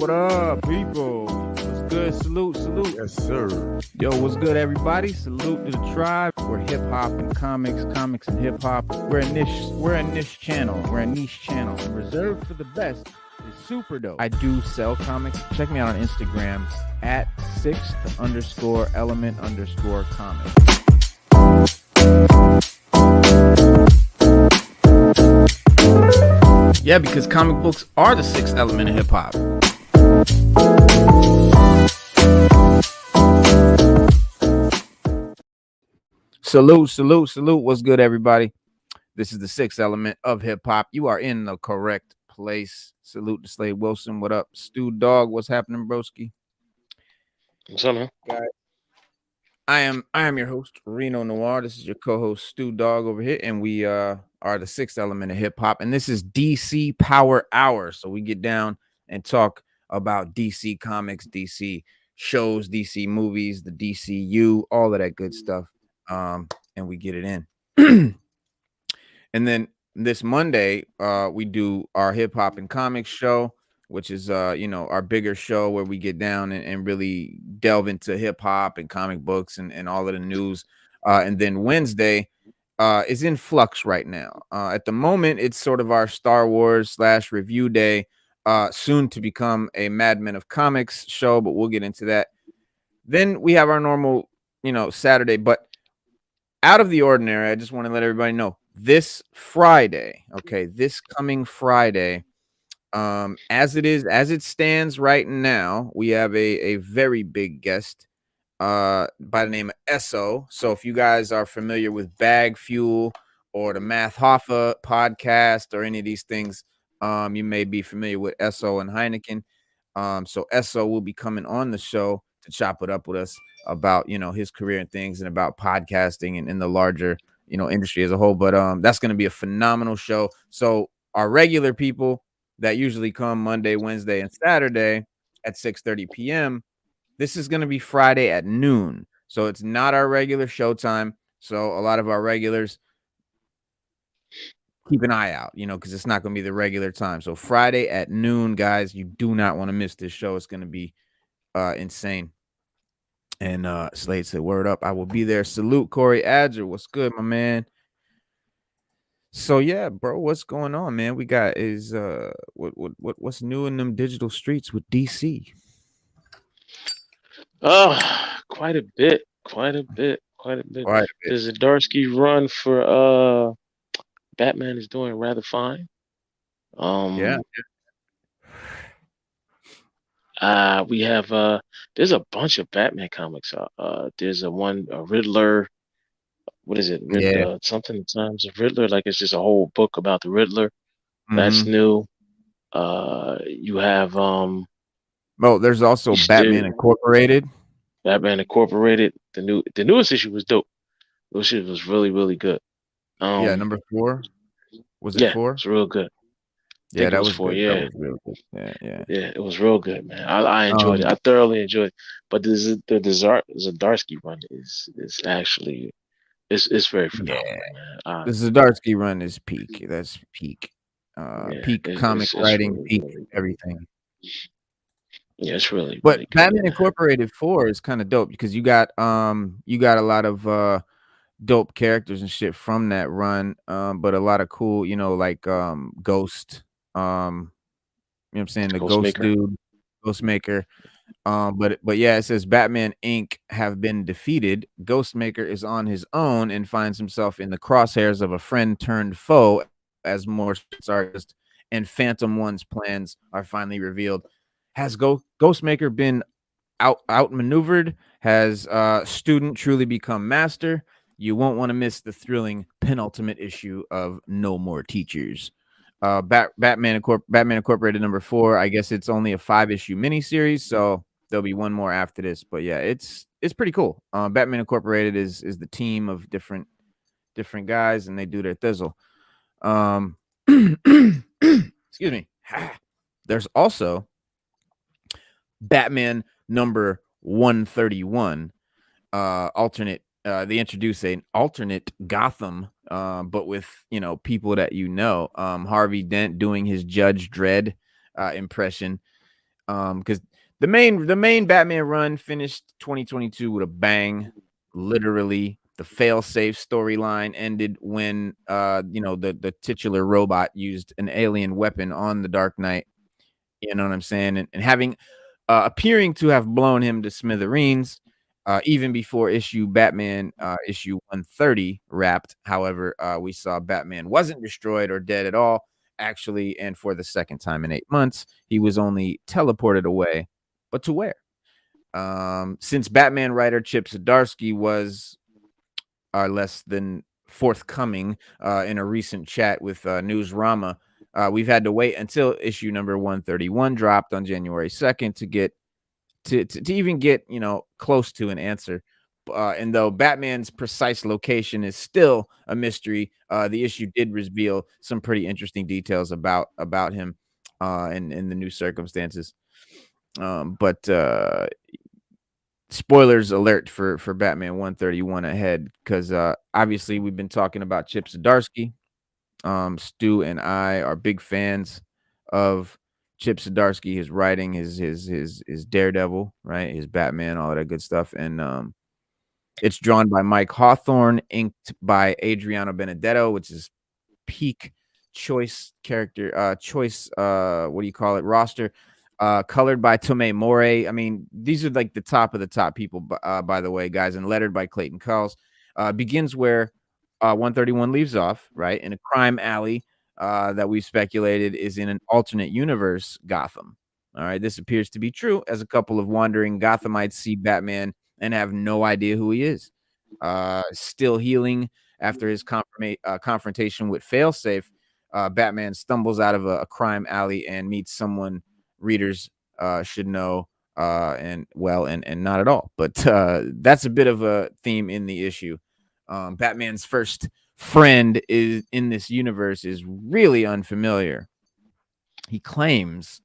What up, people? What's good? Salute. Yes, sir. Yo, what's good, everybody? Salute to the tribe. We're hip hop and comics and hip hop. We're a niche channel. And reserved for the best is super dope. I do sell comics. Check me out on Instagram at @6th_element_comics. Yeah, because comic books are the sixth element of hip hop. Salute. What's good, everybody? This is the sixth element of hip hop. You are in the correct place. Salute to Slade Wilson. What up? Stu Dog, what's happening, broski? What's up, man? I am your host, Reno Noir. This is your co-host, Stu Dog, over here, and we are the sixth element of hip hop, and this is DC Power Hour. So we get down and talk about DC comics, DC shows, DC movies, the DCU, all of that good stuff. And we get it in. And then this Monday, we do our hip hop and comics show, which is our bigger show where we get down and really delve into hip hop and comic books and all of the news. And then Wednesday is in flux right now. At the moment, it's sort of our Star Wars / review day, soon to become a Mad Men of Comics show, but we'll get into that. Then we have our normal, Saturday, but out of the ordinary, I just want to let everybody know this Friday, this coming Friday, as it stands right now, we have a very big guest by the name of Esso. So if you guys are familiar with Bag Fuel or the Math Hoffa podcast or any of these things, you may be familiar with Esso and Heineken. So Esso will be coming on the show to chop it up with us about his career and things and about podcasting and in the larger industry as a whole. But that's going to be a phenomenal show. So our regular people that usually come Monday, Wednesday, and Saturday at 6:30 p.m. This is going to be Friday at noon. So it's not our regular showtime. So a lot of our regulars, keep an eye out, because it's not going to be the regular time. So Friday at noon, guys, you do not want to miss this show. It's going to be insane. And Slade said, word up, I will be there. Salute, Corey Adger. What's good, my man? So yeah, bro, what's going on, man? We got what's new in them digital streets with DC? Quite a bit. There's a Darsky run for Batman is doing rather fine. We have there's a bunch of Batman comics. There's a Riddler. What is it? Riddler, something times of Riddler. Like it's just a whole book about the Riddler. That's new. You have there's also Batman Incorporated. The newest issue was dope. Those shit was really, really good. Number 4. Was it 4? It's real good. Yeah, that was 4. Good. Yeah. That was real good. Yeah, it was real good, man. I enjoyed it. I thoroughly enjoyed it. But the Zdarsky run is actually it's very phenomenal, man. The Zdarsky run is peak. That's peak. Peak comic writing, really, peak really everything. Yeah, it's really. But really Batman Incorporated 4 is kind of dope because you got a lot of dope characters and shit from that run, but a lot of cool, like Ghost, you know what I'm saying, the Ghost dude, Ghostmaker. But yeah, it says Batman Inc. have been defeated. Ghostmaker is on his own and finds himself in the crosshairs of a friend turned foe as more artists and Phantom One's plans are finally revealed. Has Ghostmaker been outmaneuvered? Has student truly become master? You won't want to miss the thrilling penultimate issue of No More Teachers. Batman Incorporated number 4. I guess it's only a 5-issue miniseries, so there'll be one more after this. But yeah, it's pretty cool. Batman Incorporated is the team of different guys, and they do their thizzle. Excuse me. There's also Batman number 131, alternate. They introduce an alternate Gotham, but with people that Harvey Dent doing his Judge Dredd impression. Because the main Batman run finished 2022 with a bang. Literally, the fail-safe storyline ended when the titular robot used an alien weapon on the Dark Knight. You know what I'm saying? And having appearing to have blown him to smithereens, even before issue 130 wrapped. However, we saw Batman wasn't destroyed or dead at all. Actually, and for the second time in 8 months, he was only teleported away. But to where? Since Batman writer Chip Zdarsky was less than forthcoming in a recent chat with Newsrama, we've had to wait until issue number 131 dropped on January 2nd to get to even get close to an answer. And though Batman's precise location is still a mystery, the issue did reveal some pretty interesting details about him and in the new circumstances. But spoilers alert for Batman 131 ahead, because obviously we've been talking about Chip Zdarsky. Stu and I are big fans of Chip Zdarsky, his writing, his Daredevil, right? His Batman, all of that good stuff. And it's drawn by Mike Hawthorne, inked by Adriano Benedetto, which is peak choice, what do you call it, roster. Colored by Tomei More. I mean, these are like the top of the top people, by the way, guys, and lettered by Clayton Cowles. Begins where 131 leaves off, right? In a crime alley that we've speculated is in an alternate universe Gotham. All right, this appears to be true, as a couple of wandering Gothamites see Batman and have no idea who he is. Still healing after his confrontation with Failsafe, Batman stumbles out of a crime alley and meets someone readers should know, and not at all. But that's a bit of a theme in the issue. Batman's first friend is in this universe is really unfamiliar. He claims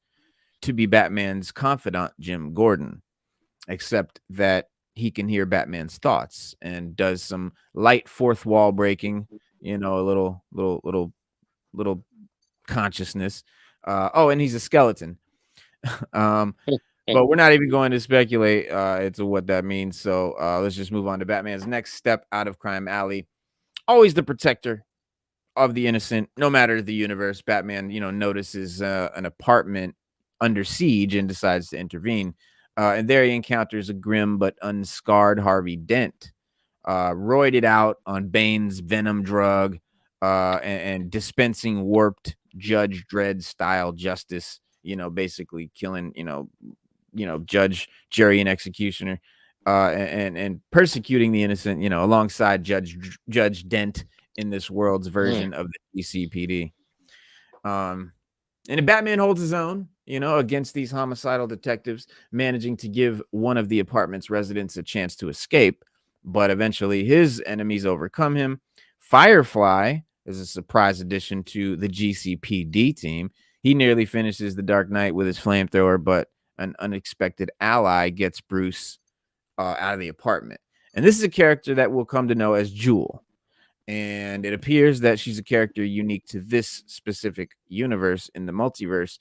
to be Batman's confidant, Jim Gordon, except that he can hear Batman's thoughts and does some light fourth wall breaking, a little consciousness. And he's a skeleton. But we're not even going to speculate into what that means. So let's just move on to Batman's next step out of Crime Alley. Always the protector of the innocent, no matter the universe. Batman, notices an apartment under siege and decides to intervene. And there he encounters a grim but unscarred Harvey Dent, roided out on Bane's venom drug, and dispensing warped Judge Dredd style justice. Basically killing, Judge, Jury, and executioner, and persecuting the innocent, alongside Judge Dent in this world's version of the DCPD. And Batman holds his own, against these homicidal detectives, managing to give one of the apartment's residents a chance to escape. But eventually his enemies overcome him. Firefly is a surprise addition to the GCPD team. He nearly finishes the Dark Knight with his flamethrower, but an unexpected ally gets Bruce out of the apartment. And this is a character that we'll come to know as Jewel. And it appears that she's a character unique to this specific universe in the multiverse.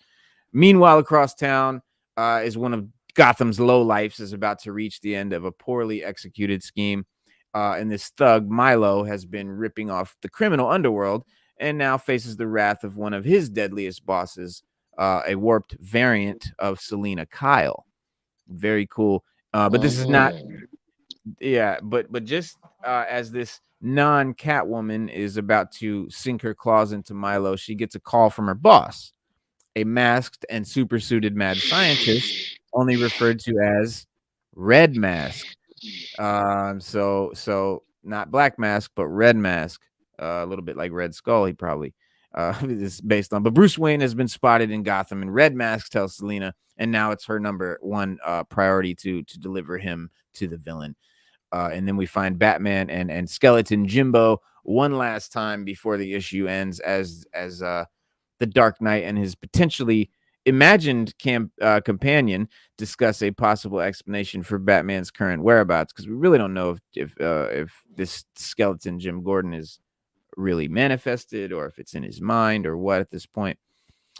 Meanwhile, across town is one of Gotham's lowlifes is about to reach the end of a poorly executed scheme. And this thug, Milo, has been ripping off the criminal underworld and now faces the wrath of one of his deadliest bosses, a warped variant of Selena Kyle. Very cool. But this is not, but just as this non-Catwoman is about to sink her claws into Milo, she gets a call from her boss, a masked and supersuited mad scientist, only referred to as Red Mask. So not Black Mask, but Red Mask. A little bit like Red Skull, he probably is based on. But Bruce Wayne has been spotted in Gotham, and Red Mask tells Selena, and now it's her number one priority to deliver him to the villain. And then we find Batman and Skeleton Jimbo one last time before the issue ends, as the Dark Knight and his potentially imagined companion discuss a possible explanation for Batman's current whereabouts, because we really don't know if this skeleton Jim Gordon is really manifested or if it's in his mind or what at this point.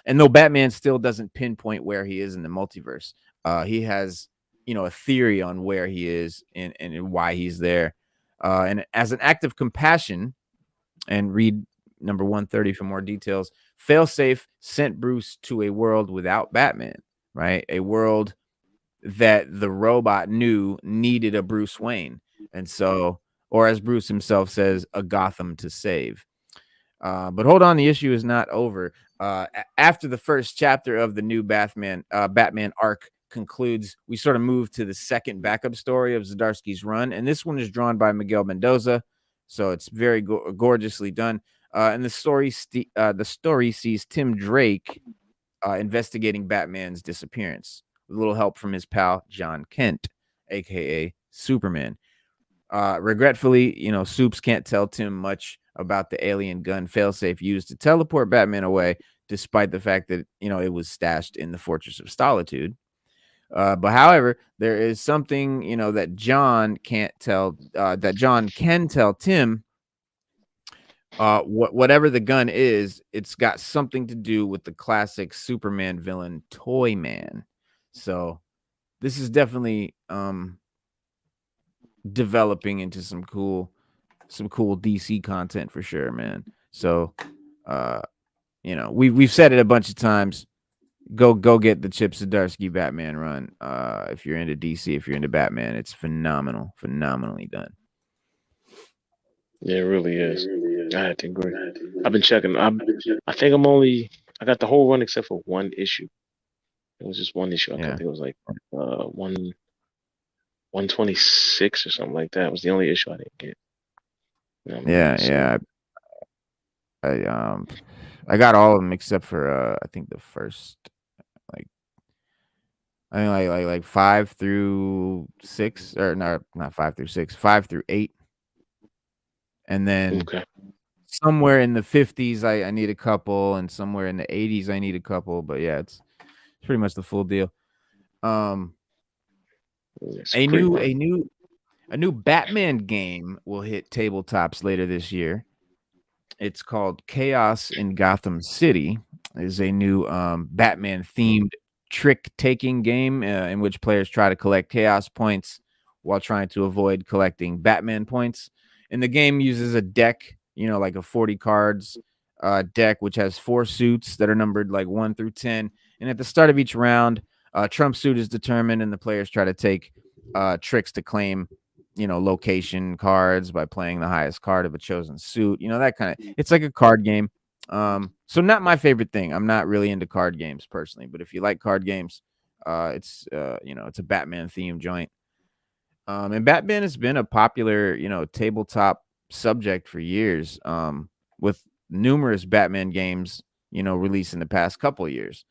And though Batman still doesn't pinpoint where he is in the multiverse, he has, a theory on where he is and why he's there. And as an act of compassion, and read number 130 for more details, Failsafe sent Bruce to a world without Batman, right? A world that the robot knew needed a Bruce Wayne. And so, or as Bruce himself says, a Gotham to save. But hold on, the issue is not over. After the first chapter of the new Batman arc concludes, we sort of move to the second backup story of Zdarsky's run, and this one is drawn by Miguel Mendoza, so it's very gorgeously done. And the story sees Tim Drake investigating Batman's disappearance with a little help from his pal John Kent, aka Superman. Regretfully, Soups can't tell Tim much about the alien gun failsafe used to teleport Batman away, despite the fact that, it was stashed in the Fortress of Solitude. But however, there is something, that John can tell Tim. Whatever the gun is, it's got something to do with the classic Superman villain Toyman. So this is definitely developing into some cool DC content for sure, man. So we've said it a bunch of times. Go get the Chip Zdarsky Batman run. If you're into DC, if you're into Batman, it's phenomenally done. Yeah, it really is. I had to agree. I've been checking. I think I got the whole run except for one issue. It was just one issue. I Yeah. think it was like 126 or something like that. It was the only issue I didn't get. You know what I mean? Yeah, So, yeah. I got all of them except for I think the first, like, I think like 5 through 6, or no, not 5 through 6, 5 through 8, and then okay. somewhere in the 50s I need a couple, and somewhere in the 80s I need a couple. But yeah, it's pretty much the full deal. It's a A great new run. a new a new Batman game will hit tabletops later this year. It's called Chaos in Gotham City. Is a new Batman themed trick taking game in which players try to collect chaos points while trying to avoid collecting Batman points. And the game uses a deck, like a 40 cards deck, which has 4 suits that are numbered like 1 through 10. And at the start of each round, Trump suit is determined, and the players try to take tricks to claim, location cards by playing the highest card of a chosen suit. That kind of, it's like a card game. So not my favorite thing. I'm not really into card games personally, but if you like card games, it's it's a Batman themed joint. And Batman has been a popular, tabletop subject for years. With numerous Batman games, released in the past couple of years.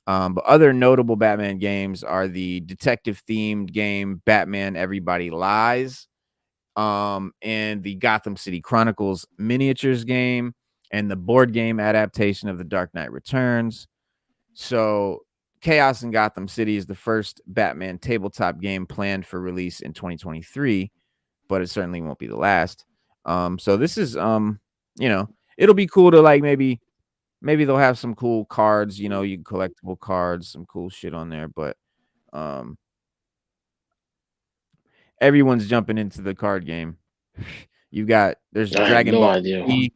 But other notable Batman games are the detective themed game Batman Everybody Lies, and the Gotham City Chronicles miniatures game, and the board game adaptation of The Dark Knight Returns. So Chaos in Gotham City is the first Batman tabletop game planned for release in 2023, but it certainly won't be the last. So this is it'll be cool to, like, maybe they'll have some cool cards, you collectible cards, some cool shit on there, but everyone's jumping into the card game. There's I have Dragon no Ball idea. Z,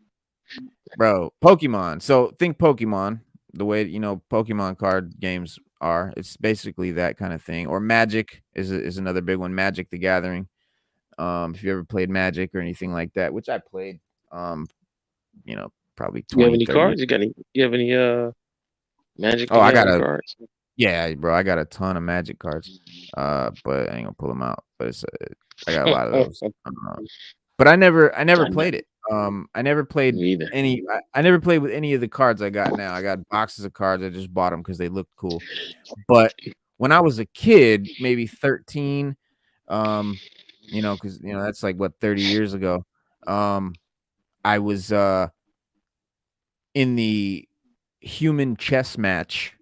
bro, Pokemon. So think Pokemon, the way Pokemon card games are. It's basically that kind of thing. Or Magic is another big one. Magic the Gathering. If you ever played Magic or anything like that, which I played, probably You have 20, any 30 years. cards? You have any Magic Oh, the Gathering cards? yeah, bro, I got a ton of Magic cards. But I ain't gonna pull them out. But I got a lot of those. But I never I know. played it. I never played Me either. I never played with any of the cards I got now. I got boxes of cards. I just bought them because they looked cool. But when I was a kid, maybe 13, because that's like, what, 30 years ago. I was in the human chess match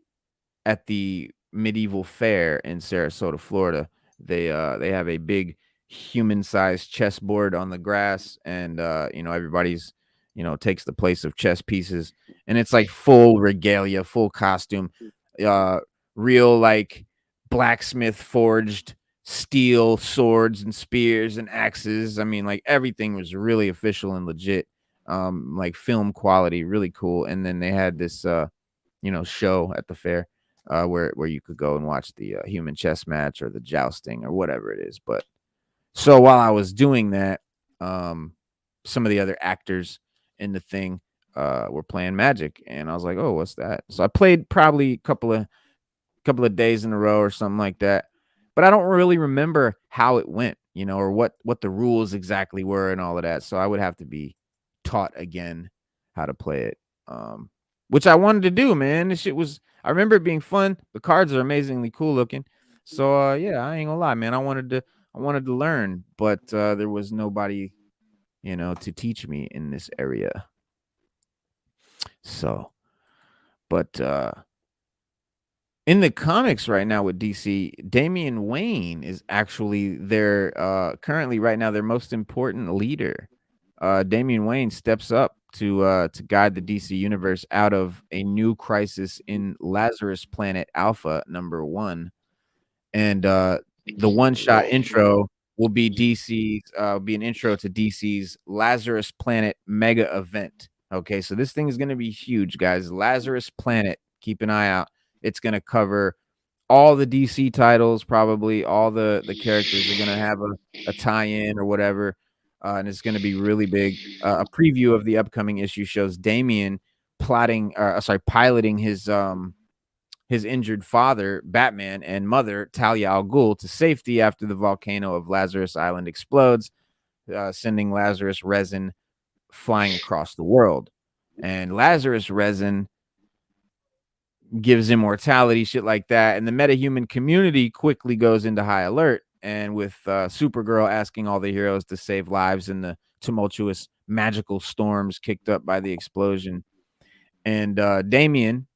at the medieval fair in Sarasota, Florida. They have a big human-sized chessboard on the grass, and everybody's takes the place of chess pieces, and it's like full regalia, full costume, uh, real like blacksmith forged steel swords and spears and axes. I mean, like everything was really official and legit, like film quality, really cool. And then they had this, show at the fair, where you could go and watch the human chess match or the jousting or whatever it is. But so while I was doing that, um, some of the other actors in the thing were playing Magic, and I was like, "Oh, what's that?" So I played probably a couple of days in a row or something like that. But I don't really remember how it went, or what the rules exactly were and all of that. So I would have to be taught again how to play it. Um, which I wanted to do, man. This shit was I remember it being fun. The cards are amazingly cool looking. So yeah, I ain't gonna lie, man. I wanted to learn, but there was nobody, to teach me in this area. So, but in the comics right now with DC, Damian Wayne is actually their currently right now their most important leader. Damian Wayne steps up to guide the DC universe out of a new crisis in Lazarus Planet Alpha number 1. And the one shot Whoa. intro will be an intro to DC's Lazarus Planet mega event. Okay, so this thing is going to be huge, guys. Lazarus Planet, keep an eye out. It's going to cover all the DC titles, probably all the characters are going to have a tie-in or whatever, and it's going to be really big. A preview of the upcoming issue shows Damian piloting his injured father, Batman, and mother, Talia al Ghul, to safety after the volcano of Lazarus Island explodes, sending Lazarus resin flying across the world. And Lazarus resin gives immortality, shit like that. And the metahuman community quickly goes into high alert. And with Supergirl asking all the heroes to save lives in the tumultuous magical storms kicked up by the explosion. And Damian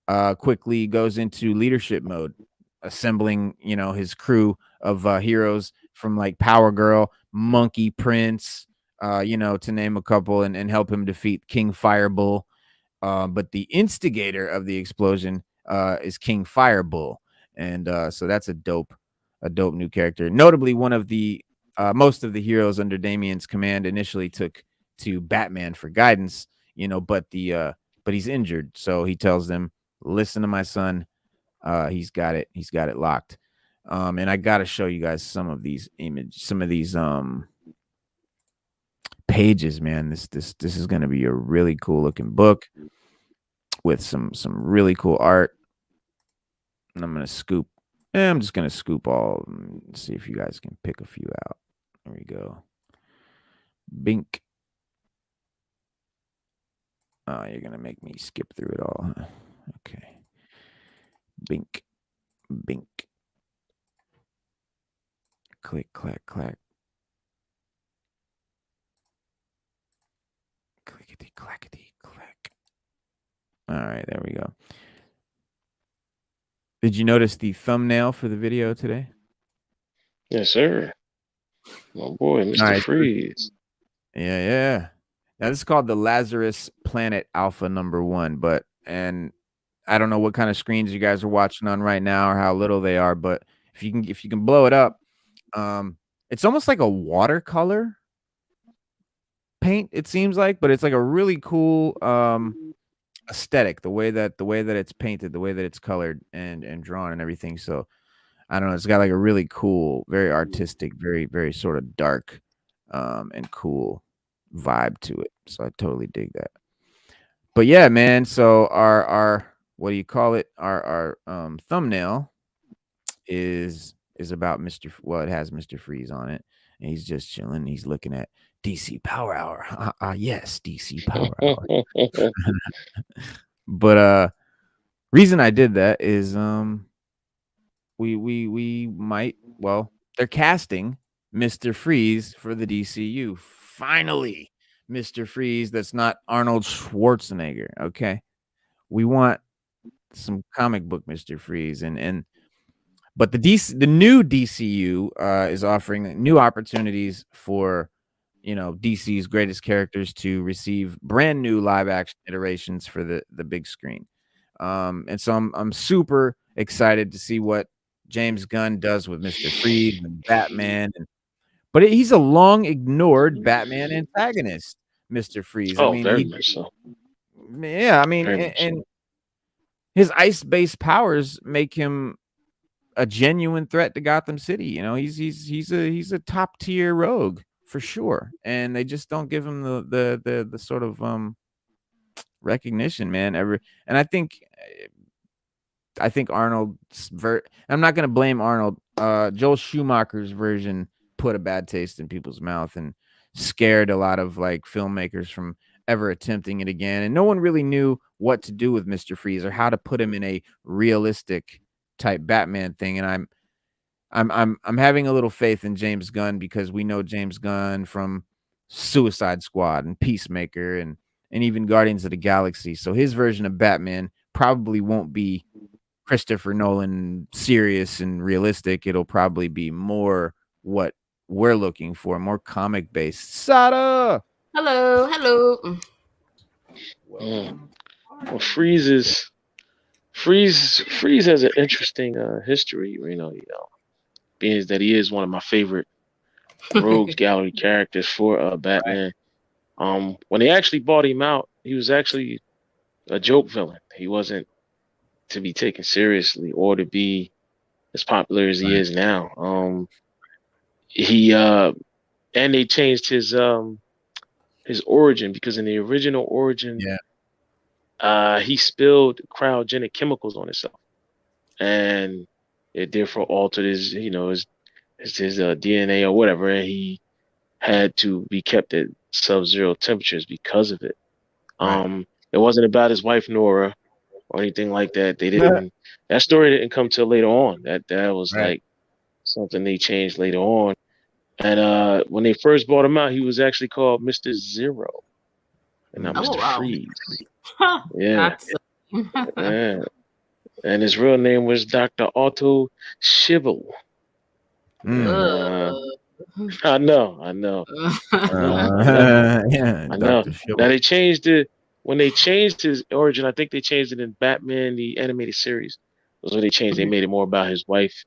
quickly goes into leadership mode, assembling, his crew of heroes from like Power Girl, Monkey Prince, to name a couple, and help him defeat King Firebull. But the instigator of the explosion is King Firebull, and so that's a dope new character. Notably, one of the most of the heroes under Damian's command initially took to Batman for guidance, but he's injured, so he tells them, "Listen to my son. He's got it. He's got it locked." And I got to show you guys some of these pages, man. This is going to be a really cool looking book with some really cool art. And I'm just gonna scoop all and see if you guys can pick a few out. There we go. Bink. Oh, you're gonna make me skip through it all, huh? Okay. Bink. Bink. Click, clack, clack. Clickety, clackety, clack. All right, there we go. Did you notice the thumbnail for the video today? Yes, sir. My boy, All Mr. right. Freeze. Yeah, yeah. Now this is called the Lazarus Planet Alpha number 1, and I don't know what kind of screens you guys are watching on right now or how little they are, but if you can blow it up, it's almost like a watercolor paint, it seems like, but it's like a really cool aesthetic, the way that it's painted, the way that it's colored and drawn and everything. So I don't know, it's got like a really cool, very artistic, very, very sort of dark and cool vibe to it. So I totally dig that. But yeah, man. So our what do you call it? Our thumbnail is about Well, it has Mr. Freeze on it, and he's just chilling. He's looking at DC Power Hour. Yes, DC Power Hour. But reason I did that is we might they're casting Mr. Freeze for the DCU. Finally, Mr. Freeze that's not Arnold Schwarzenegger. Okay. We want some comic book Mr. Freeze, but the new DCU is offering new opportunities for DC's greatest characters to receive brand new live action iterations for the big screen. And so I'm super excited to see what James Gunn does with Mr. Freeze and Batman. But he's a long ignored Batman antagonist, Mr. Freeze. I Oh, mean, very much so. yeah, I mean, Very much and so. his ice-based powers make him a genuine threat to Gotham City. He's a top tier rogue for sure, and they just don't give him the sort of recognition, man. And I think Arnold's I'm not gonna blame Arnold. Joel Schumacher's version put a bad taste in people's mouth and scared a lot of like filmmakers from ever attempting it again. And no one really knew what to do with Mr. Freeze or how to put him in a realistic type Batman thing. And I'm having a little faith in James Gunn because we know James Gunn from Suicide Squad and Peacemaker and even Guardians of the Galaxy. So his version of Batman probably won't be Christopher Nolan serious and realistic. It'll probably be more what we're looking for, more comic based. Sada. Hello. Mm. Well, Freeze has an interesting history. Being that he is one of my favorite Rogues Gallery characters for Batman. When they actually bought him out, he was actually a joke villain. He wasn't to be taken seriously or to be as popular as he is now. He and they changed his origin because in the original origin, he spilled cryogenic chemicals on himself, and it therefore altered his DNA or whatever, and he had to be kept at sub-zero temperatures because of it. It wasn't about his wife Nora or anything like that. They didn't. That story didn't come till later on. That was like something they changed later on. And when they first bought him out, he was actually called Mr. Zero, and not Mr. Freeze. Yeah. Yeah. And his real name was Dr. Otto Schivel. I know. I know. Now they changed it when they changed his origin. I think they changed it in Batman the animated series. That's what they changed. They made it more about his wife,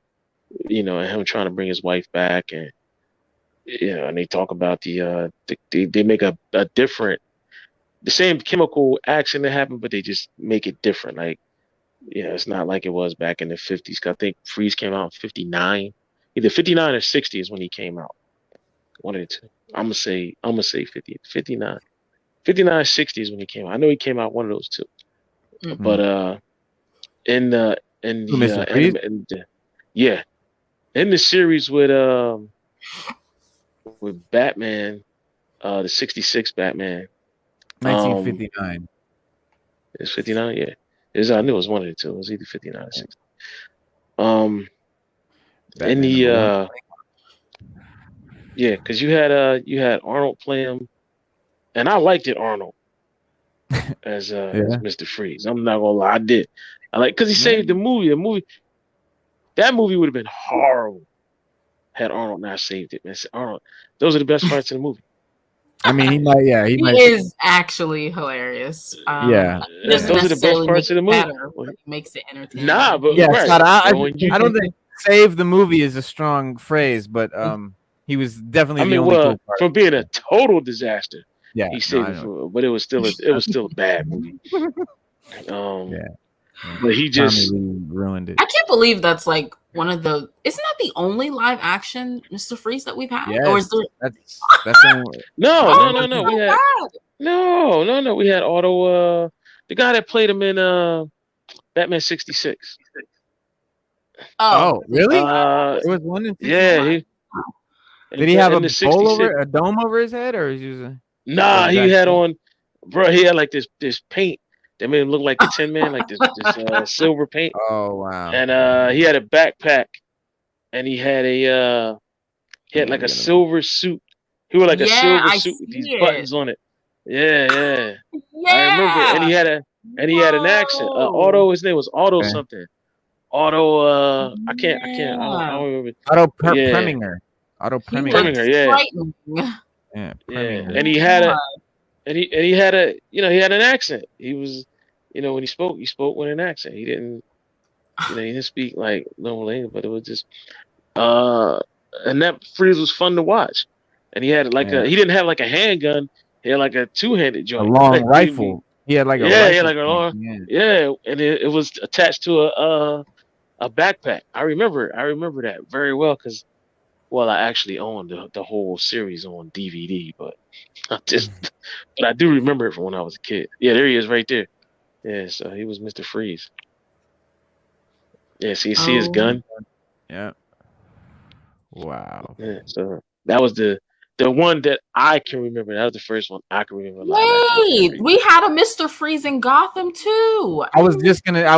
and him trying to bring his wife back, and and they talk about they make a different, the same chemical action that happened, but they just make it different. Like, it's not like it was back in the 50s. I think Freeze came out in 59. Either 59 or 60 is when he came out. One of the two. I'm gonna say 50, 59. 59, 60 is when he came out. I know he came out one of those two. But in the series with Batman, the 66 Batman. 1959. It's 59, yeah. I knew it was one of the two. It was either 59 or 60. In the because you had Arnold play him, and I liked it, Arnold as Mr. Freeze. I'm not gonna lie, I did. I like because he saved the movie. That movie would have been horrible had Arnold not saved it. Man, Arnold, those are the best parts of the movie. I mean, he might. He is actually hilarious. Those are the best parts of the movie. But it makes it entertaining. Nah, but I don't think save the movie is a strong phrase, but he was definitely the only cool part. From being a total disaster. Yeah, he saved it, but it was still a bad movie. But he just ruined it. I can't believe that's like one of the. Isn't that the only live action Mr. Freeze that we've had? Yes, or is there? That's no. We had no. We had Otto, the guy that played him in Batman 66. Oh, really? It was one in 66? Yeah. Did he have a dome over his head, or he was Nah, he had on, bro. He had like this paint that made him look like the Tin Man, like this silver paint. Oh wow! And he had a backpack, and he had like a silver suit. He wore like a silver suit with these buttons on it. Yeah. I remember. And he had an accent. Otto. His name was Otto something. Otto. I don't remember. Otto Preminger. Otto Preminger. Yeah. Yeah, Yeah, Premier. and he had a he had a he had an accent. He was when he spoke with an accent. He didn't he didn't speak like normal English, but it was just uh and that freeze was fun to watch. And he had like Yeah, he didn't have like a handgun. He had like a two-handed a joint. long Like rifle. He had like a yeah, rifle. like a Point. long Yeah. yeah, and it was attached to a backpack. I remember that very well because well, I actually owned the whole series on DVD, but I just but I do remember it from when I was a kid. Yeah, there he is right there. Yeah, so he was Mr. Freeze. Yeah, so you see his Oh, gun. Yeah. Wow. Yeah, so that was the one that I can remember. That was the first one I can remember live action I've ever wait, seen. we had a Mr. Freeze in Gotham too. I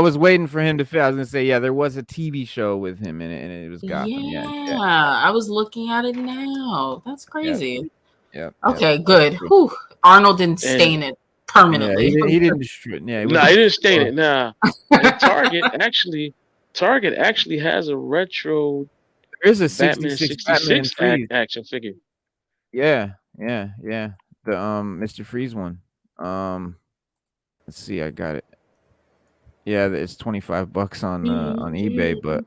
was waiting for him to fit. I was gonna say, yeah, there was a TV show with him in it, and it was Gotham. Yeah, Yeah, I was looking at it now. That's yeah, crazy. yeah. Okay, good. Whew. Arnold didn't And stain it Yeah, permanently. he didn't destroy it. Yeah, it nah, he wasn't. didn't stain it. Nah, and Target actually has a retro There's a Batman 66 Batman 66 Freeze. action figure. Yeah. The Mr. Freeze one. Let's see, I got it. Yeah, it's $25 on eBay, but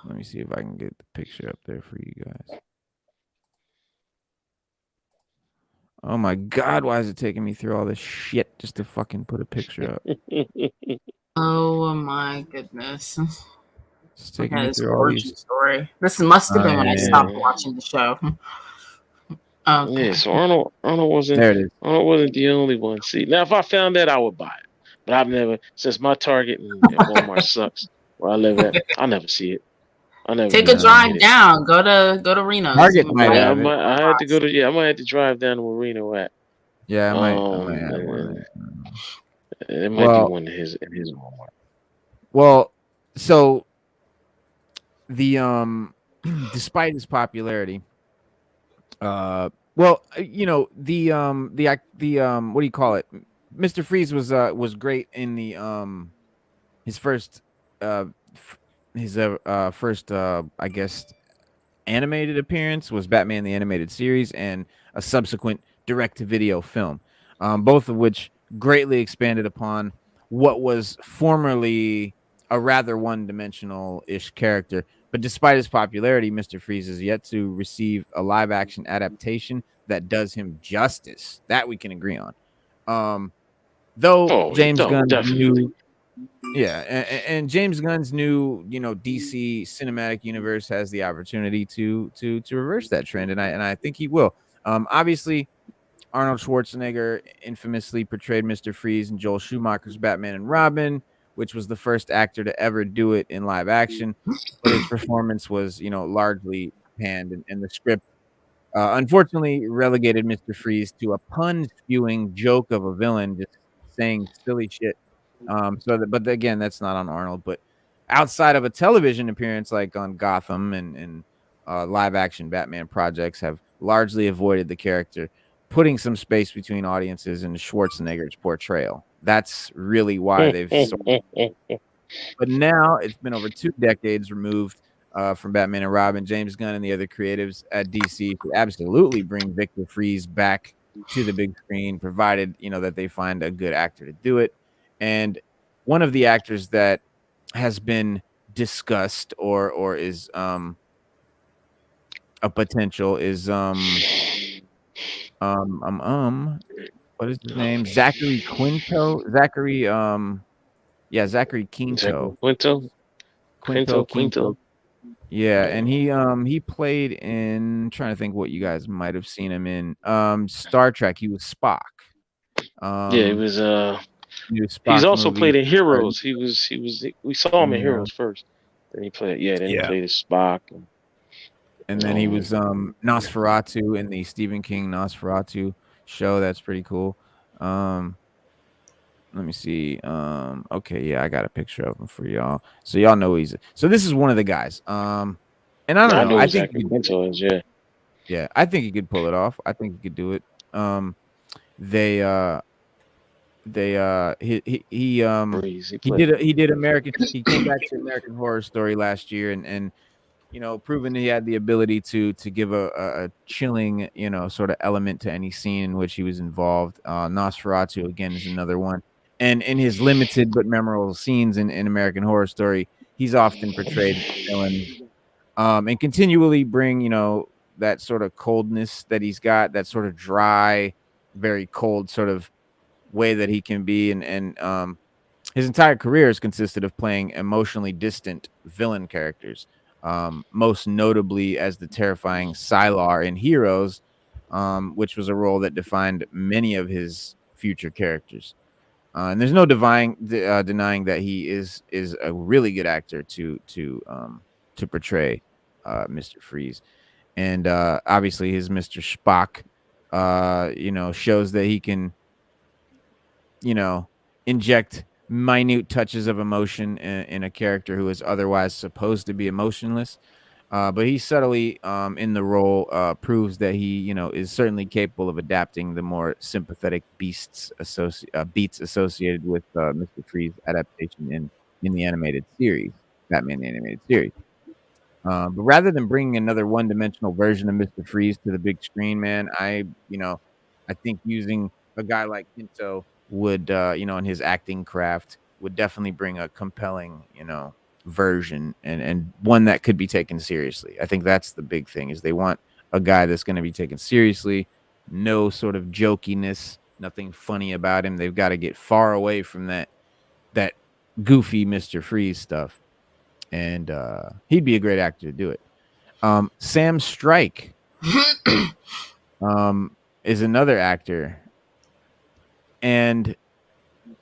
let me see if I can get the picture up there for you guys. Oh my God, why is it taking me through all this shit just to fucking put a picture up? Oh my goodness. It's That taking me is through all origin these. story. This must have been when I stopped Yeah. watching the show. Yeah, Okay. so Arnold There it is. the only one. See, now if I found that, I would buy it. But I've never, since my Target and Walmart sucks where I live at, I'll never see it. I never Take a even No. hit drive it. down. Go to Reno's. Target might Yeah, have it. I had to go to I might have to drive down to where Reno at. Yeah, I might have one. And it might be Well, one in his Walmart. well, so the despite his popularity, well, the what do you call it? Mr. Freeze was great in the his first first I guess animated appearance was Batman the Animated Series and a subsequent direct-to-video film, both of which greatly expanded upon what was formerly a rather one-dimensional-ish character. But despite his popularity, Mr. Freeze is yet to receive a live-action adaptation that does him justice. That we can agree on. Though Oh, James Gunn definitely. yeah, and James Gunn's new, DC cinematic universe has the opportunity to reverse that trend, and I think he will. Obviously, Arnold Schwarzenegger infamously portrayed Mr. Freeze in Joel Schumacher's Batman and Robin, which was the first actor to ever do it in live action, but his performance was, largely panned, and the script unfortunately relegated Mr. Freeze to a pun-spewing joke of a villain just saying silly shit. But again, that's not on Arnold. But outside of a television appearance like on Gotham and live action Batman projects have largely avoided the character, putting some space between audiences and Schwarzenegger's portrayal. That's really why they've. But now it's been over 2 decades removed from Batman and Robin. James Gunn and the other creatives at DC could absolutely bring Victor Freeze back to the big screen, provided that they find a good actor to do it. And one of the actors that has been discussed or is a potential is what is his name? Zachary Quinto. Zachary Quinto. Quinto. Yeah, and he played in, trying to think what you guys might have seen him in. Star Trek. He was Spock. Yeah, it was New Spock he's also movie. played in Heroes. We saw him in Yeah. Heroes first. Then he played he played as Spock. And then he was Nosferatu in the Stephen King Nosferatu show. That's pretty cool. Let me see. Okay, yeah, I got a picture of him for y'all. So y'all know so this is one of the guys. And I don't know. know I think exactly Quinto is, yeah. Yeah, I think he could pull it off. I think he could do it. He did American. He came back to American Horror Story last year, and proven he had the ability to give a chilling, sort of element to any scene in which he was involved. Nosferatu again is another one, and in his limited but memorable scenes in American Horror Story, he's often portrayed villains, and continually bring that sort of coldness that he's got, that sort of dry, very cold sort of way that he can be, and his entire career has consisted of playing emotionally distant villain characters, most notably as the terrifying Sylar in Heroes, which was a role that defined many of his future characters. And there's no denying that he is a really good actor to portray Mr. Freeze, and obviously his Mr. Spock, shows that he can inject minute touches of emotion in a character who is otherwise supposed to be emotionless. But he subtly, in the role, proves that he, is certainly capable of adapting the more sympathetic beats associated with Mr. Freeze's adaptation in the animated series, Batman the Animated Series. But rather than bringing another one-dimensional version of Mr. Freeze to the big screen, man, I think using a guy like Pinto would, in his acting craft, would definitely bring a compelling, version, and one that could be taken seriously. I think that's the big thing, is they want a guy that's going to be taken seriously, no sort of jokiness, nothing funny about him. They've got to get far away from that goofy Mr. Freeze stuff. And he'd be a great actor to do it. Sam Strike is another actor, and I'm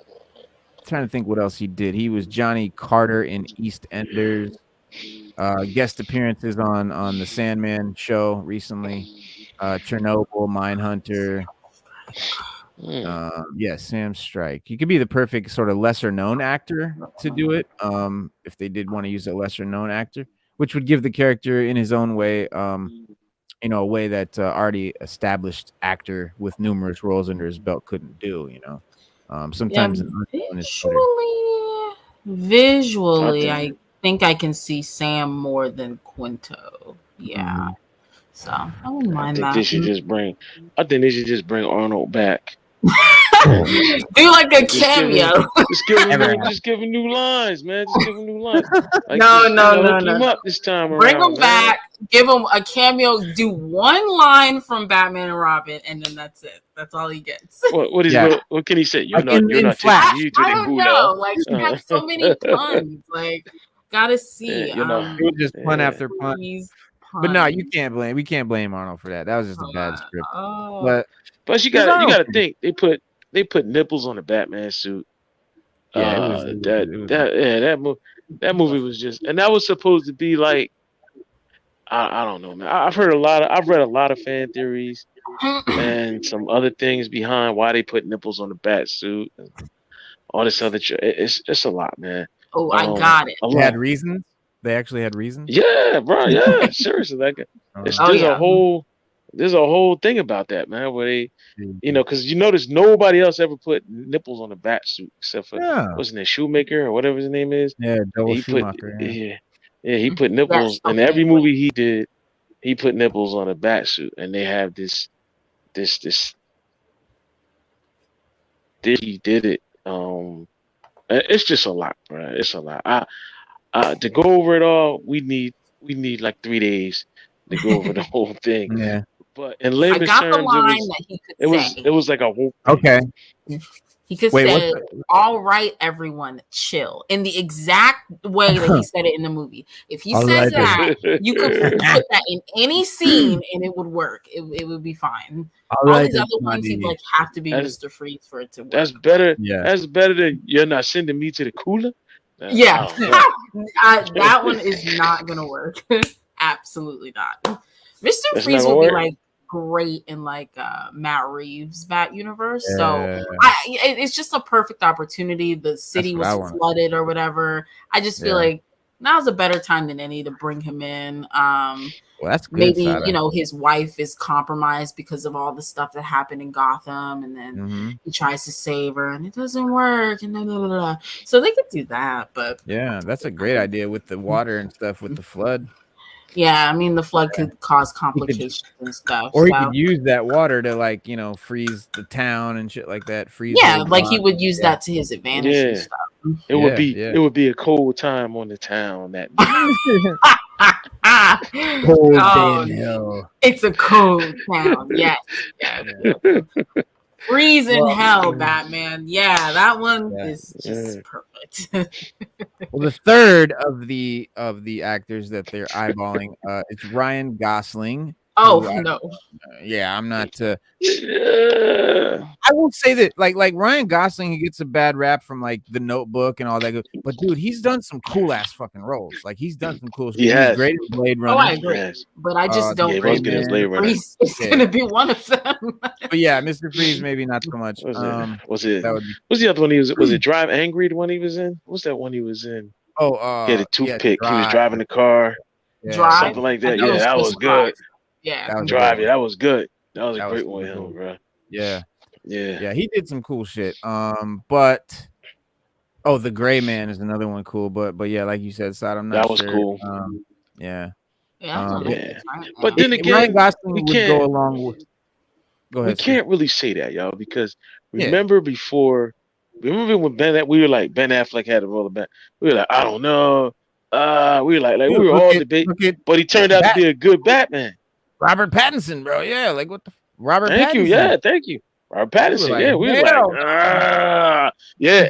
trying to think what else he did. He was Johnny Carter in EastEnders. Guest appearances on the Sandman show recently. Chernobyl, Mindhunter. Sam Strike. He could be the perfect sort of lesser known actor to do it. If they did want to use a lesser known actor, which would give the character in his own way, a way that already established actor with numerous roles under his belt couldn't do. Sometimes visually, I think I can see Sam more than Quinto. Yeah. So I wouldn't mind that. I think they should just bring Arnold back. Do like a cameo. Just give him new lines, man. Just give him new lines. Like, no. Him up this time around. Bring him back. Give him a cameo. Do one line from Batman and Robin, and then that's it. That's all he gets. What can he say? You're not taking me to the know. Like, he had so many puns. Like, gotta see. He would just pun after pun. But no, we can't blame Arnold for that. That was just a bad script. But you gotta think they put nipples on the Batman suit. That movie was just, and that was supposed to be like, I don't know, man. I've read a lot of fan theories and some other things behind why they put nipples on the bat suit and all this other. It's a lot, man. Oh, I got it. They had reasons. They actually had reasons. Yeah, bro. Yeah, seriously. Like, there's a whole thing about that, man. Where they, because you notice nobody else ever put nipples on the bat suit except for wasn't it Shoemaker or whatever his name is? Yeah, Schumacher. He put nipples in every movie he did. He put nipples on a bat suit, and they have this. He did it. It's just a lot, bro. It's a lot. To go over it all, we need like 3 days to go over the whole thing. Yeah. But in layman's terms, it was like a whoop. Okay. He could say, "All right, everyone, chill," in the exact way that he said it in the movie. If he says that, you could put that in any scene and it would work. It would be fine. All these other ones, he'd like have to be Mr. Freeze for it to work. That's better. Yeah. That's better than you're not sending me to the cooler. Yeah, that one is not gonna work. Absolutely not. Mr. Freeze will be like great in like Matt Reeves' Bat universe. Yeah. So it's just a perfect opportunity. The city was flooded or whatever. I just feel like now's a better time than any to bring him in. Well, that's good, maybe his wife is compromised because of all the stuff that happened in Gotham, and then he tries to save her and it doesn't work, and blah, blah, blah. So they could do that. But yeah, that's a great idea with the water and stuff with the flood. Yeah, I mean the flood could cause complications and stuff. Or he So. could use that water to like, freeze the town and shit like that. Freeze Yeah, little like he blocks. would use that to his advantage and Yeah. stuff. It would be a cold time on the town that Cold Oh, day in hell. it's a cold town. Yes. Freezing hell, Batman. Yeah, that one is just perfect. Well, the third of the actors that they're eyeballing, it's Ryan Gosling. Oh no. I'm not. I will say that, like Ryan Gosling, he gets a bad rap from like The Notebook and all that. But dude, he's done some cool ass fucking roles. Like he's done some cool. He was great in Blade Runner. Oh, I agree. But I just don't think Mr. Freeze is gonna be one of them. But yeah, Mr. Freeze maybe not so much. What's the other one he was it Drive Angry, the one he was in? What's that one he was in? Oh, he had a toothpick. He was driving the car. Drive? Something like that. Yeah, that was good. Yeah. Drive. Yeah, that was good. That was a great one with him, bro. Yeah. Yeah, he did some cool shit. But The Gray Man is another one cool. But yeah, like you said, Sod, I'm not that was sure. cool. Yeah. But then again, Ryan Gosling would go along with. Go ahead. We can't really say that, y'all, because remember when we were like Ben Affleck had a role of Ben. We were like, I don't know. We were like we were all debating, but he turned out to be a good Batman. Robert Pattinson, bro. Yeah, like what the Robert Thank Pattinson. You. Yeah, thank you. Robert Pattinson. We were like,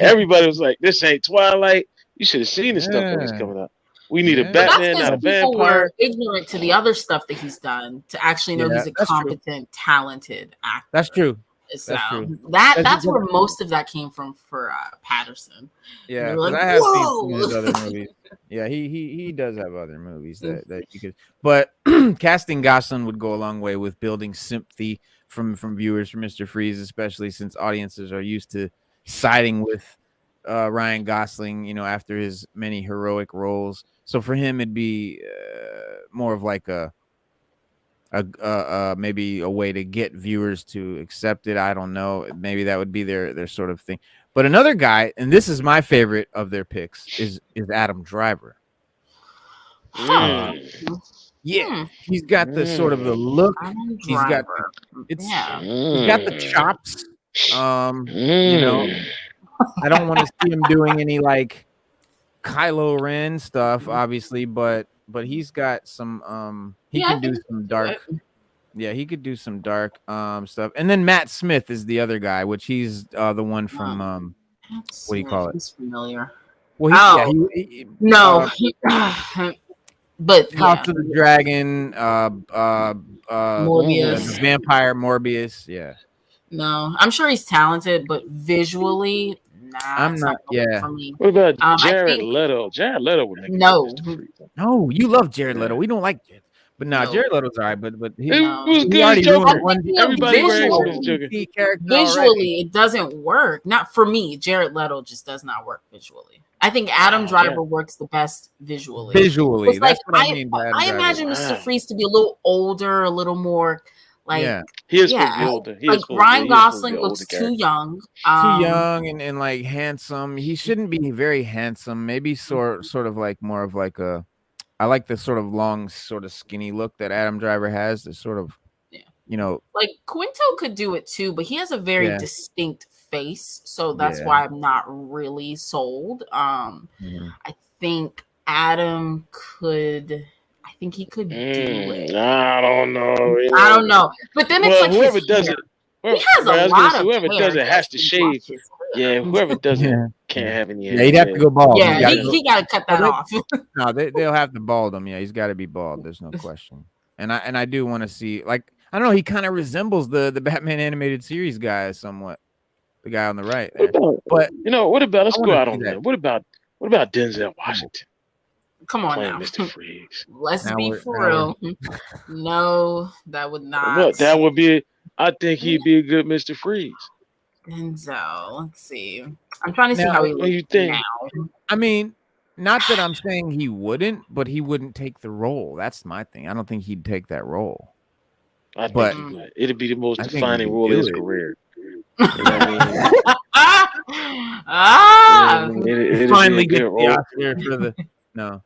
everybody was like, this ain't Twilight. You should have seen the stuff that was coming up. We need a Batman, not a vampire. People were ignorant to the other stuff that he's done to actually know he's a competent, talented actor. That's true. So that's true. That's where most of that came from for Patterson. Yeah, because I have seen his other movies. Yeah, he does have other movies that you could. But casting Gosling would go a long way with building sympathy from viewers for Mr. Freeze, especially since audiences are used to siding with Ryan Gosling, after his many heroic roles. So for him, it'd be more of like a maybe a way to get viewers to accept it. I don't know. Maybe that would be their sort of thing. But another guy, and this is my favorite of their picks, is Adam Driver. Yeah, he's got the sort of the look. He's got he's got the chops. I don't want to see him doing any like Kylo Ren stuff, obviously, but he's got some he can do some dark. Yeah, he could do some dark stuff. And then Matt Smith is the other guy, which he's the one from what do you call it? He's familiar. Well, but House of the Dragon, Morbius, the vampire Morbius. Yeah. No, I'm sure he's talented, but visually, I'm not. Yeah. For me. What about Jared Leto? Jared Leto would make no. You love Jared Leto. We don't like Jared. But no, Jared Leto's all right. But he was good. He already ruined one. Everybody visually, it doesn't work. Not for me. Jared Leto just does not work visually. I think Adam Driver works the best visually. Visually, that's what I mean. I imagine Mr. Freeze to be a little older, a little more like. Yeah, he is supposed to be older. Like Ryan Gosling looks too young. Too young and like handsome. He shouldn't be very handsome. Maybe sort of like more of like a. I like the sort of long, sort of skinny look that Adam Driver has. The sort of, like Quinto could do it too, but he has a very distinct face, so that's why I'm not really sold. I think Adam could. I think he could do it. I don't know. I don't know, but then it's like whoever does it. He has a lot of whoever does it has to shave. Yeah, whoever does it can't have any hair. Yeah, he'd have to go bald. Yeah, he got to cut that off. No, they'll have to bald him. Yeah, he's got to be bald. There's no question. And I do want to see, like, I don't know, he kind of resembles the Batman animated series guy somewhat. The guy on the right there. But what about? Let's go out on that. What about Denzel Washington? Come on now, Mr. Freeze. Let's be for real. No, that would not. Look, that would be. I think he'd be a good Mr. Freeze. Denzel, let's see. I'm trying to see how he looks now. I mean, not that I'm saying he wouldn't, but he wouldn't take the role. That's my thing. I don't think he'd take that role. I think he would. It'd be the most defining role of his career. Finally get the Oscar for the no.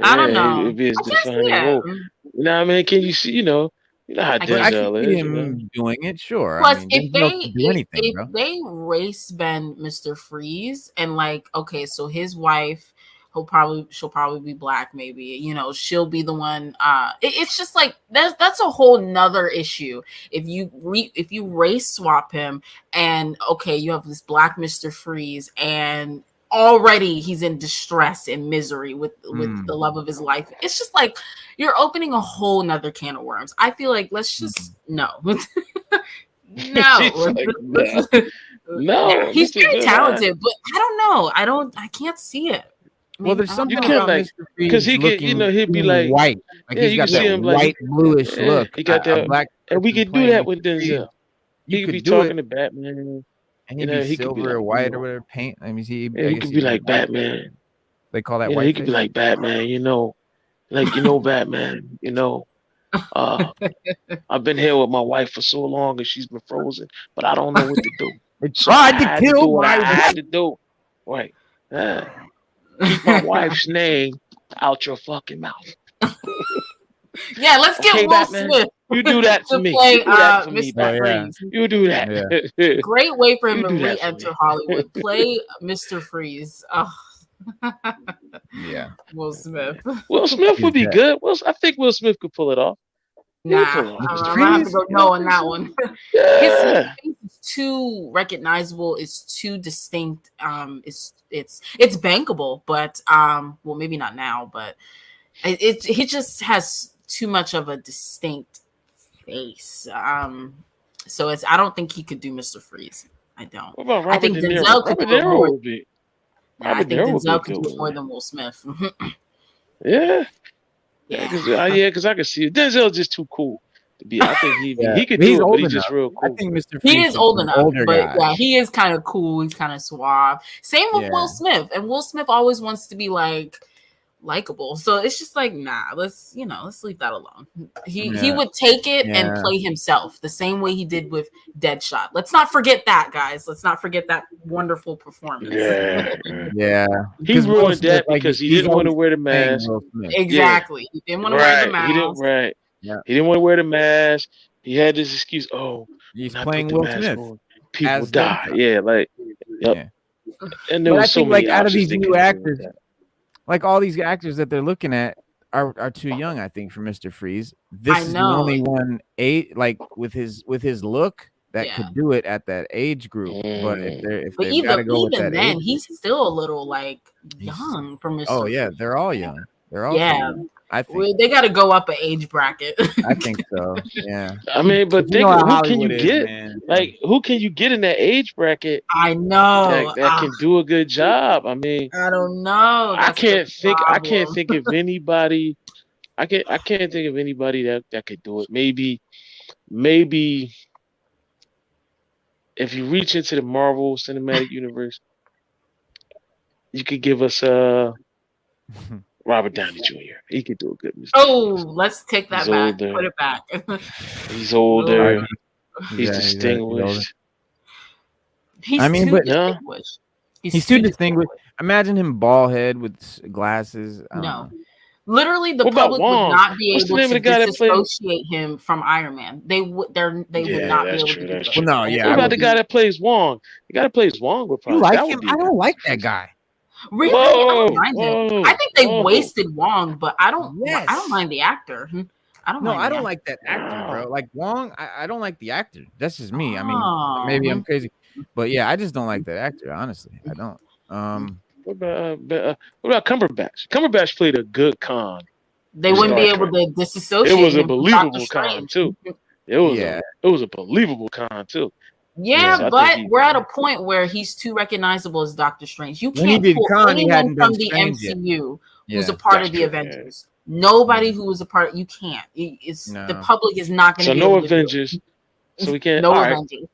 I don't Yeah, know. it'd be his I can't see defining role. it. You know what I mean? Can you see? You know how I But I can't. can Denzel see is. You know. him doing it. Sure. I Plus, mean, if Denzel can do anything, if bro. they race bend Mr. Freeze and like, okay, so his wife, she'll probably be black, maybe, she'll be the one. It's just like that's a whole nother issue. If you race swap him and okay, you have this black Mr. Freeze and already he's in distress and misery with the love of his life. It's just like you're opening a whole nother can of worms. I feel like let's just no. She's No, like, yeah, no, he's Mr. very Goodbye. talented, but I don't know. I can't see it. Well, there's I don't You something know. can about like, Mr. cause Freeze he could, looking he'd be being like, white. Like yeah, he's you can got see that him like, white bluish yeah, look. he got A that, black and we person could do playing that Mr. with Freeze, Denzel. you He could be could do it, talking to Batman. and he'd be He could be silver or like, white or whatever paint. I mean, yeah, I he guess could be he'd be like white. Batman. They call that He could be whiteface. like Batman. Batman. Uh, I've been here with my wife for so long, and she's been frozen, but I don't know what to do. They So I tried to had to do kill what my I had wife. to do. Right. Keep my wife's name out your fucking mouth. Yeah, let's get Okay, Will Batman. Smith You do that for to me. play You do that for me, Mr. Oh Batman. yeah, Freeze. You do that. yeah, Great way for him You to do that for re-enter me. Hollywood. Play Mr. Freeze. Oh, yeah. Will Smith. Will Smith He's would be that. good. I think Will Smith could pull it off. He could Nah, pull it off, I'm Mr. gonna have to Freeze. go You no don't on think that so? one. His Yeah. face is too recognizable. It's too distinct. It's bankable, but well, maybe not now, but he just has too much of a distinct face. So I don't think he could do Mr. Freeze. I don't. What about I Robert think De Niro? Denzel could Robert do De it more. Niro would be. Nah, I Robert De think Niro would be a Denzel could good do it more one. than Will Smith. Yeah. Yeah. Because I could see it. Denzel's just too cool to be. I think Yeah, he could but he's do it, but old he's enough. just real I cool. think Mr. He Freeze is should old be an enough, older but guy. yeah, he is kind of cool. He's kind of suave. Same with Will Yeah. Smith, and Will Smith always wants to be like likable. So it's just like, nah, let's leave that alone. He Yeah. would take it and Yeah. play himself the same way he did with Deadshot. Let's not forget that, guys. Let's not forget that wonderful performance. Yeah. Yeah. He Because Will ruined Smith, that like, because he he's didn't want to always wear the playing mask. Will Smith. Exactly. He didn't want to wear the Right. He didn't. mask. Right. Yeah. He didn't want to wear the mask. He had this excuse. Oh, He's when I playing put the Will mask Smith on, people as die. Deadshot. Yeah. Like. Yep. Yeah. And there But I was so think, many like, out of options these they new could do with actors, that. like all these actors that they're looking at are too young, I think, for Mr. Freeze. This is the only one with his look that could do it at that age group. But if they've got to go with that then, age, he's still a little like young for Mr. oh yeah, Freeze. they're all young. They're all young, I think. They got to go up an age bracket. I think so. Yeah. I mean, but You know think how who can you Hollywood is, get? man. Like, who can you get in that age bracket I know. that can do a good job? I mean, I don't know. I can't think problem. of anybody. I can't think of anybody that could do it. Maybe if you reach into the Marvel Cinematic Universe, you could give us Robert Downey Jr. He could do a good Mr. Oh, Freeze. let's take that He's back. older. Put it back. He's older. He's Yeah, distinguished. He's I mean, too but- distinguished. He's too distinguished. Imagine him bald head with glasses. I don't No. know. Literally, the What about public would Wong? not be What's the able name of to the guy that plays- disassociate him from Iron Man. They would. They would Yeah, not be that's able true, to do that's that. true. Well, no, yeah, What I about would the guy that plays Wong? The guy that plays Wong would You probably. like that would him? be I a don't good like Mr. that Freeze. guy. Really, I don't Whoa, mind him. whoa, I think they whoa. wasted Wong, but I don't. Yes. I don't mind the actor. I don't. No, mind I the don't actor. like that actor, bro. Like Wong, I don't like the actor. That's just me. I mean, Oh. maybe I'm crazy, but yeah, I just don't like that actor. Honestly, I don't. What about Cumberbatch? Cumberbatch played a good Khan. They in wouldn't be Star able Trek. to disassociate. It was a him from believable Doctor Khan Strange. too. It was a believable Khan too. Yeah, So I but think we're at a point where he's too recognizable as Doctor Strange. You When he can't did pull Khan, he anyone hadn't from done the Strange yet. MCU who's Yeah. a part That's of the true, Avengers. Nobody who was a part. You can't. It's No. the public is not going to So be no able to do it. Avengers. So we can't. No all right. Avengers.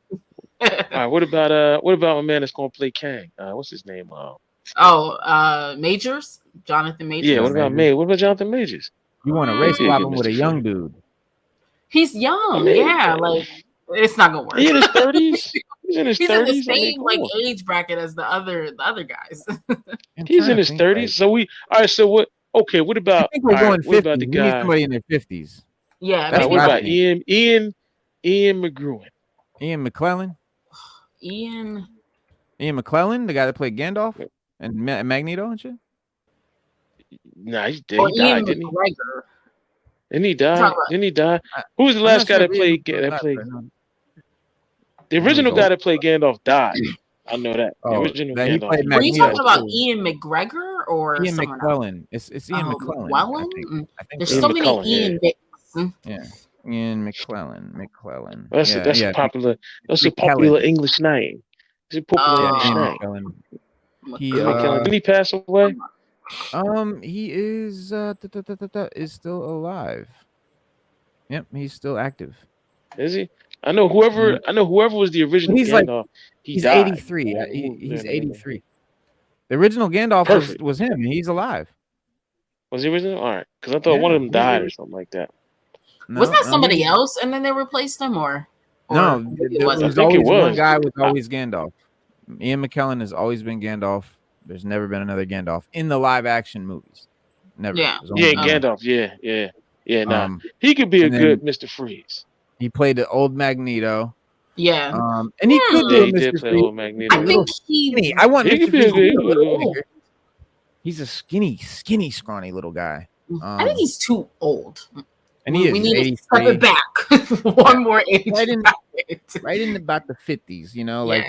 All right. What about my man that's gonna play Kang? What's his name? Majors, Jonathan Majors. Yeah. What about Majors. What about Jonathan Majors? You want to Mm. race He a swap good him with a Mr. young Freeze. dude? He's young. I mean, yeah, like it's not gonna work. He in his 30s. He's in his He's in the 30s. I mean, same come like on. age bracket as the other guys. I'm He's trying in to his think, 30s. So all right. So Okay, what I about think we're all right? going What about 50s. the We need guy? somebody in their 50s. Yeah, That's maybe What what I about like think. Ian McGruin? Ian McClellan. Ian. Ian McClellan, the guy that played Gandalf and Magneto and shit. Nah, he's dead. Or He Ian died, didn't he? McGregor. Didn't he You talking die? about Didn't he die? I, Who was the I'm not last guy sure if that Ian played McClellan that died, played but the I know he's original guy old. that played Gandalf died. I know that. The Oh, original that he Gandalf, played Were you Magneto talking about too. Ian McGregor or Ian someone else? McClellan. It's Ian Oh, McClellan. I McClellan? think. I think There's so. Ian so many McCullen. Yeah, Ian Mcs. Yeah. Ian McClellan. McClellan. that's Yeah. a Yeah. popular. That's a McKellen. popular English name. It's a popular Yeah. English Ian name. McClellan. He Ian McKellen. Didn't he pass away? he is still alive. Yep, he's still active. Is he? I know whoever. I know whoever was the original He's like Gandalf. He's 83. He's 83. The original Gandalf was him. He's alive. Was he original? All right, because I thought one of them died or something like that. No, wasn't that somebody else, and then they replaced him, or no? It wasn't. I think always it was. One guy was always Gandalf. Ian McKellen has always been Gandalf. There's never been another Gandalf in the live action movies. Never. Yeah. Gandalf. Yeah. Nah, he could be a good Mr. Freeze. He played the old Magneto. Yeah. And he could do he did play old Magneto. I think he. I want he Mr. could be a good. He's a skinny, scrawny little guy. I think he's too old. And he is. We need to step it back one more age. Right in about the 50s, you know, like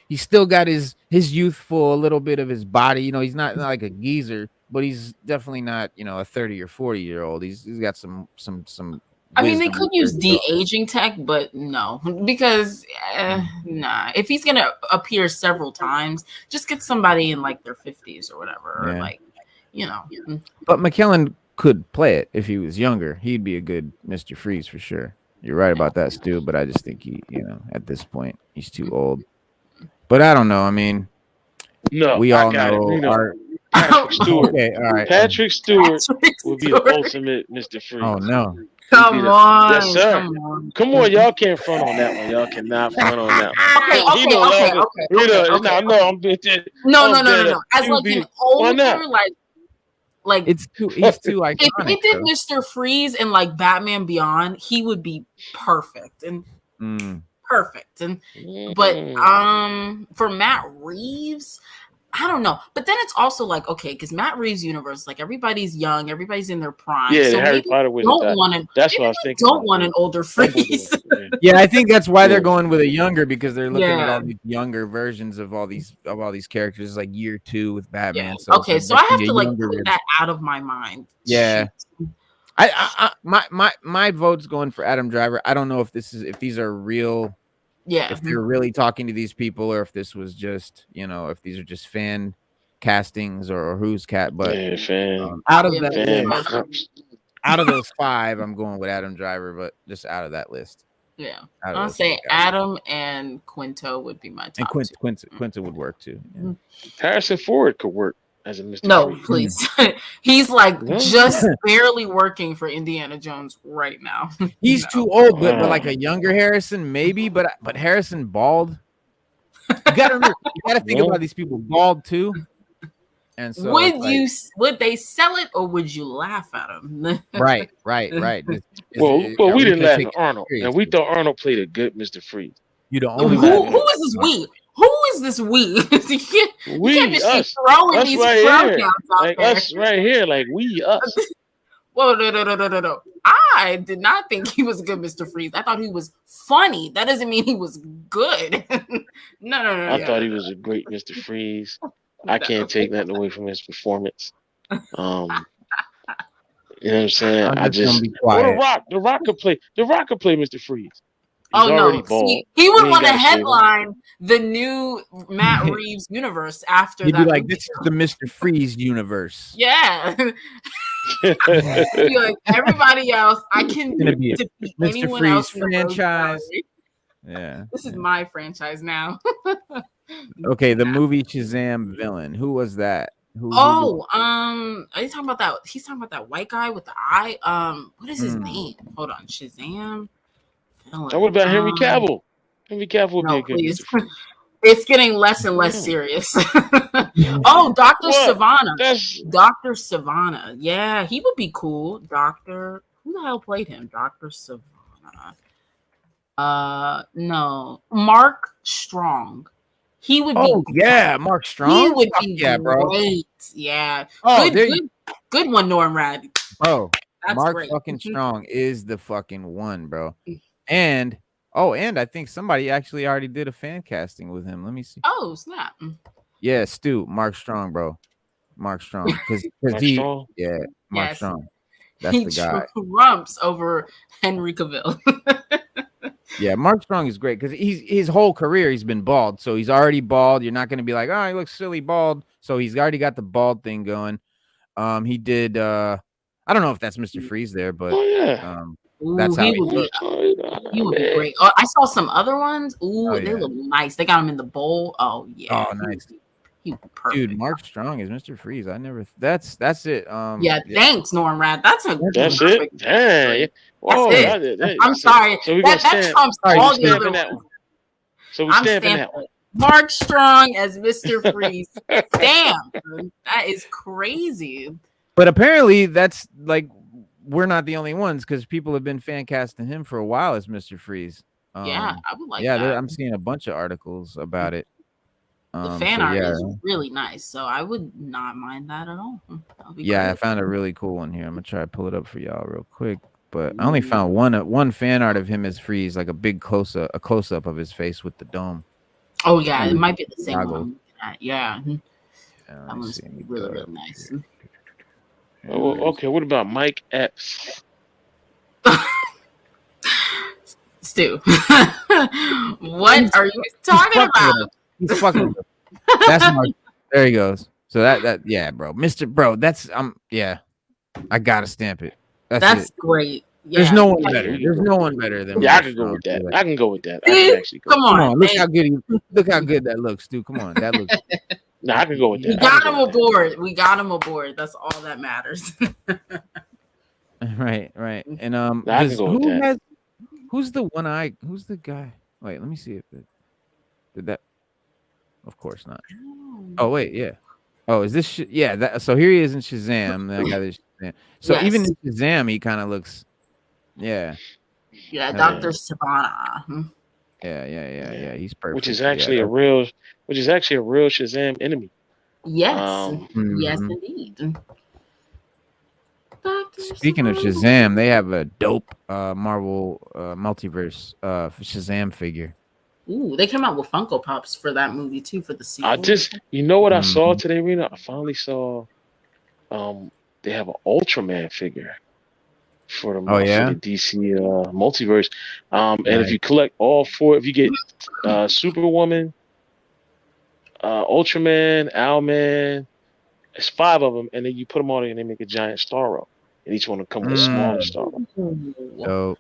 he's still got his youthful, a little bit of his body. You know, he's not like a geezer, but he's definitely not, you know, a 30 or 40-year-old. He's got some. I mean, they could use de-aging tech, but no, because nah. If he's gonna appear several times, just get somebody in like their 50s or whatever, or like, you know. But McKellen could play it if he was younger. He'd be a good Mr. Freeze for sure. You're right about that, Stu. But I just think he, you know, at this point, he's too old. But I don't know. I mean, we all know. Patrick Stewart. Okay, all right. Patrick Stewart would be the ultimate Mr. Freeze. Oh no. Come on. Yes, sir. Come on. Y'all can't front on that one. Y'all cannot front on that one. Okay. No. As like an older, like he's too iconic. If he did Mr. Freeze and like Batman Beyond, he would be perfect and perfect. And but for Matt Reeves, I don't know. But then it's also like, okay, because Matt Reeves' universe, like everybody's young, everybody's in their prime. Yeah, so Harry Potter was that's what I was thinking. Don't want an older Freeze. Yeah, I think that's why they're going with a younger, because they're looking at all these younger versions of all these characters, like year 2 with Batman. Yeah. So so I have to like put that out of my mind. Yeah. I my vote's going for Adam Driver. I don't know if these are real. Yeah. If they're really talking to these people, or if this was just, you know, if these are just fan castings or who's cat. But out of those 5, I'm going with Adam Driver. But just out of that list, I'll say Adam and Quinto would be my top. And Quinto would work too. Yeah. Harrison Ford could work as a Mr. No, Freeze. please. He's like just barely working for Indiana Jones right now. He's too old, but like a younger Harrison, maybe. But Harrison bald. You gotta think about these people bald too. And so would they sell it, or would you laugh at them? Right. Well, we didn't laugh at Arnold, and we thought Arnold played a good Mr. Freeze. You don't only who is this we? Who is this we? You can't just us, throwing us these right pronouns here, out like there. us right here, like we us. Whoa, no. I did not think he was a good Mr. Freeze. I thought he was funny. That doesn't mean he was good. No. I thought he was a great Mr. Freeze. I can't take nothing away from his performance. You know what I'm saying? The Rock could play Mr. Freeze. He's no! See, he would want to headline the new Matt Reeves universe after You'd that. Be like, this is the Mr. Freeze universe. Yeah. Like, everybody else, I can defeat Mr. anyone Freeze else franchise. Yeah. This is my franchise now. Okay, the movie Shazam villain. Who was that? Are you talking about that? He's talking about that white guy with the eye. What is his name? Hold on, Shazam. What about Henry Cavill? Henry Cavill would be a good. It's getting less and less serious. Oh, Dr. Savannah. Dr. Savannah. Yeah, he would be cool. Who the hell played him? Dr. Savannah. No. Mark Strong. He would be Mark Strong. He would be great. Bro. Yeah. Oh, good one, Norm Bro. That's Mark great. Fucking Strong is the fucking one, bro. And I think somebody actually already did a fan casting with him. Let me see. Oh, snap. Yeah, Stu, Mark Strong, bro. Mark Strong. Because Strong? Yeah, Mark Strong. That's the guy. He trumps over Henry Cavill. Yeah, Mark Strong is great because his whole career he's been bald. So he's already bald. You're not going to be like, oh, he looks silly bald. So he's already got the bald thing going. He did I don't know if that's Mr. Freeze there, but that's how he looks. He would be great. Oh, I saw some other ones. They look nice. They got him in the bowl. Oh yeah. Oh, nice. He would be perfect. Dude, Mark Strong is Mr. Freeze. That's it. Thanks, Norm Rad. That's it. Dang. Whoa, I'm sorry. So that trumps all the other ones. So we stand for that one. Mark Strong as Mr. Freeze. Damn, that is crazy. But apparently, that's like we're not the only ones because people have been fan casting him for a while as Mr. Freeze. I would like that. Yeah, I'm seeing a bunch of articles about it. The fan art is really nice, so I would not mind that at all. Great. I found a really cool one here. I'm gonna try to pull it up for y'all real quick. But I only found one fan art of him as Freeze, like a big close up of his face with the dome. Oh yeah, it might be the same one. Yeah. That one's really, really nice. Oh, okay. What about Mike Epps? Stu, what are you talking about? He's fucking. That's Mark. There he goes. So that bro, Mr. Bro, that's I gotta stamp it. That's great. Yeah. There's no one better. There's no one better than. Yeah, I can go with that. I can go with that. I can actually go. Come on, look how good that looks, dude. Come on, that looks. No, I can go with that. We got him aboard. We got him aboard. That's all that matters. Right. And I can go with that. Who's the one eye? Who's the guy? Wait, let me see if did that. Of course not. Oh wait, yeah. Oh, is this? So here he is in Shazam. Then I got this. So even in Shazam, he kind of looks. Yeah. Yeah, Dr. Savannah. Yeah. He's perfect. Which is actually a real Shazam enemy. Yes. Yes, indeed. Speaking of Shazam, they have a dope Marvel multiverse Shazam figure. Ooh, they came out with Funko Pops for that movie too for the sequel. You know what I saw today, Rena? I finally saw they have an Ultraman figure for the DC multiverse. And if you collect all four, if you get Superwoman, Ultraman, Owlman, it's 5 of them, and then you put them on and they make a giant Starro, and each one will come with a smaller Starro. Oh,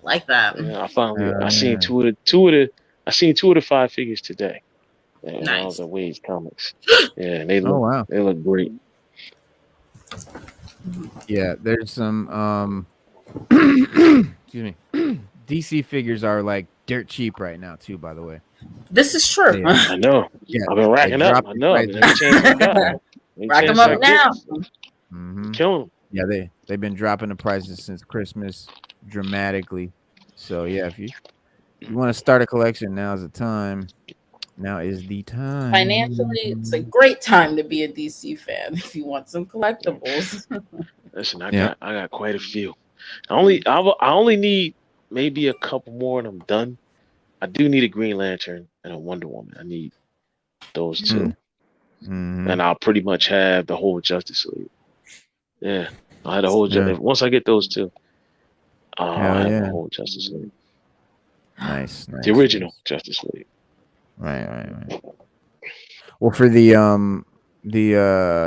like that. Yeah, I seen two of the 5 figures today. And I was at Wade's Comics. Yeah, and they look great. Yeah, there's some excuse me. DC figures are like dirt cheap right now too, by the way. This is true. Yeah. I know. Yeah, I've been racking up. I know. Rack them up now. Kill them. Yeah, they've been dropping the prices since Christmas dramatically. So yeah, if you want to start a collection, now's the time. Now is the time. Financially, it's a great time to be a DC fan if you want some collectibles. Listen, I got quite a few. I only need maybe a couple more and I'm done. I do need a Green Lantern and a Wonder Woman. I need those 2. And I'll pretty much have the whole Justice League. Yeah. I had the whole Justice League. Once I get those 2, I'll have the whole Justice League. Nice. The original Justice League. Right. Well, for the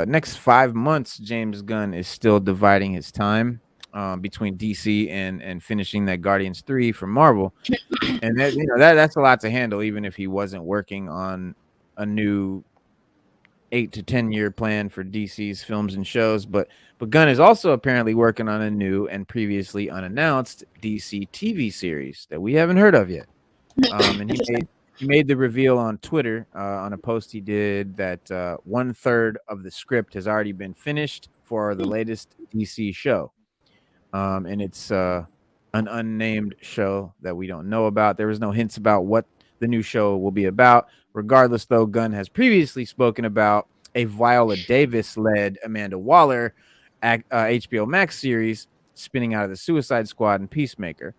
next 5 months, James Gunn is still dividing his time between DC and finishing that Guardians 3 for Marvel, and that's a lot to handle, even if he wasn't working on a new 8 to 10 year plan for DC's films and shows. But Gunn is also apparently working on a new and previously unannounced DC TV series that we haven't heard of yet. And he made the reveal on Twitter on a post he did that 1/3 of the script has already been finished for the latest DC show. And it's an unnamed show that we don't know about. There was no hints about what the new show will be about. Regardless, though, Gunn has previously spoken about a Viola Davis-led Amanda Waller HBO Max series spinning out of the Suicide Squad and Peacemaker.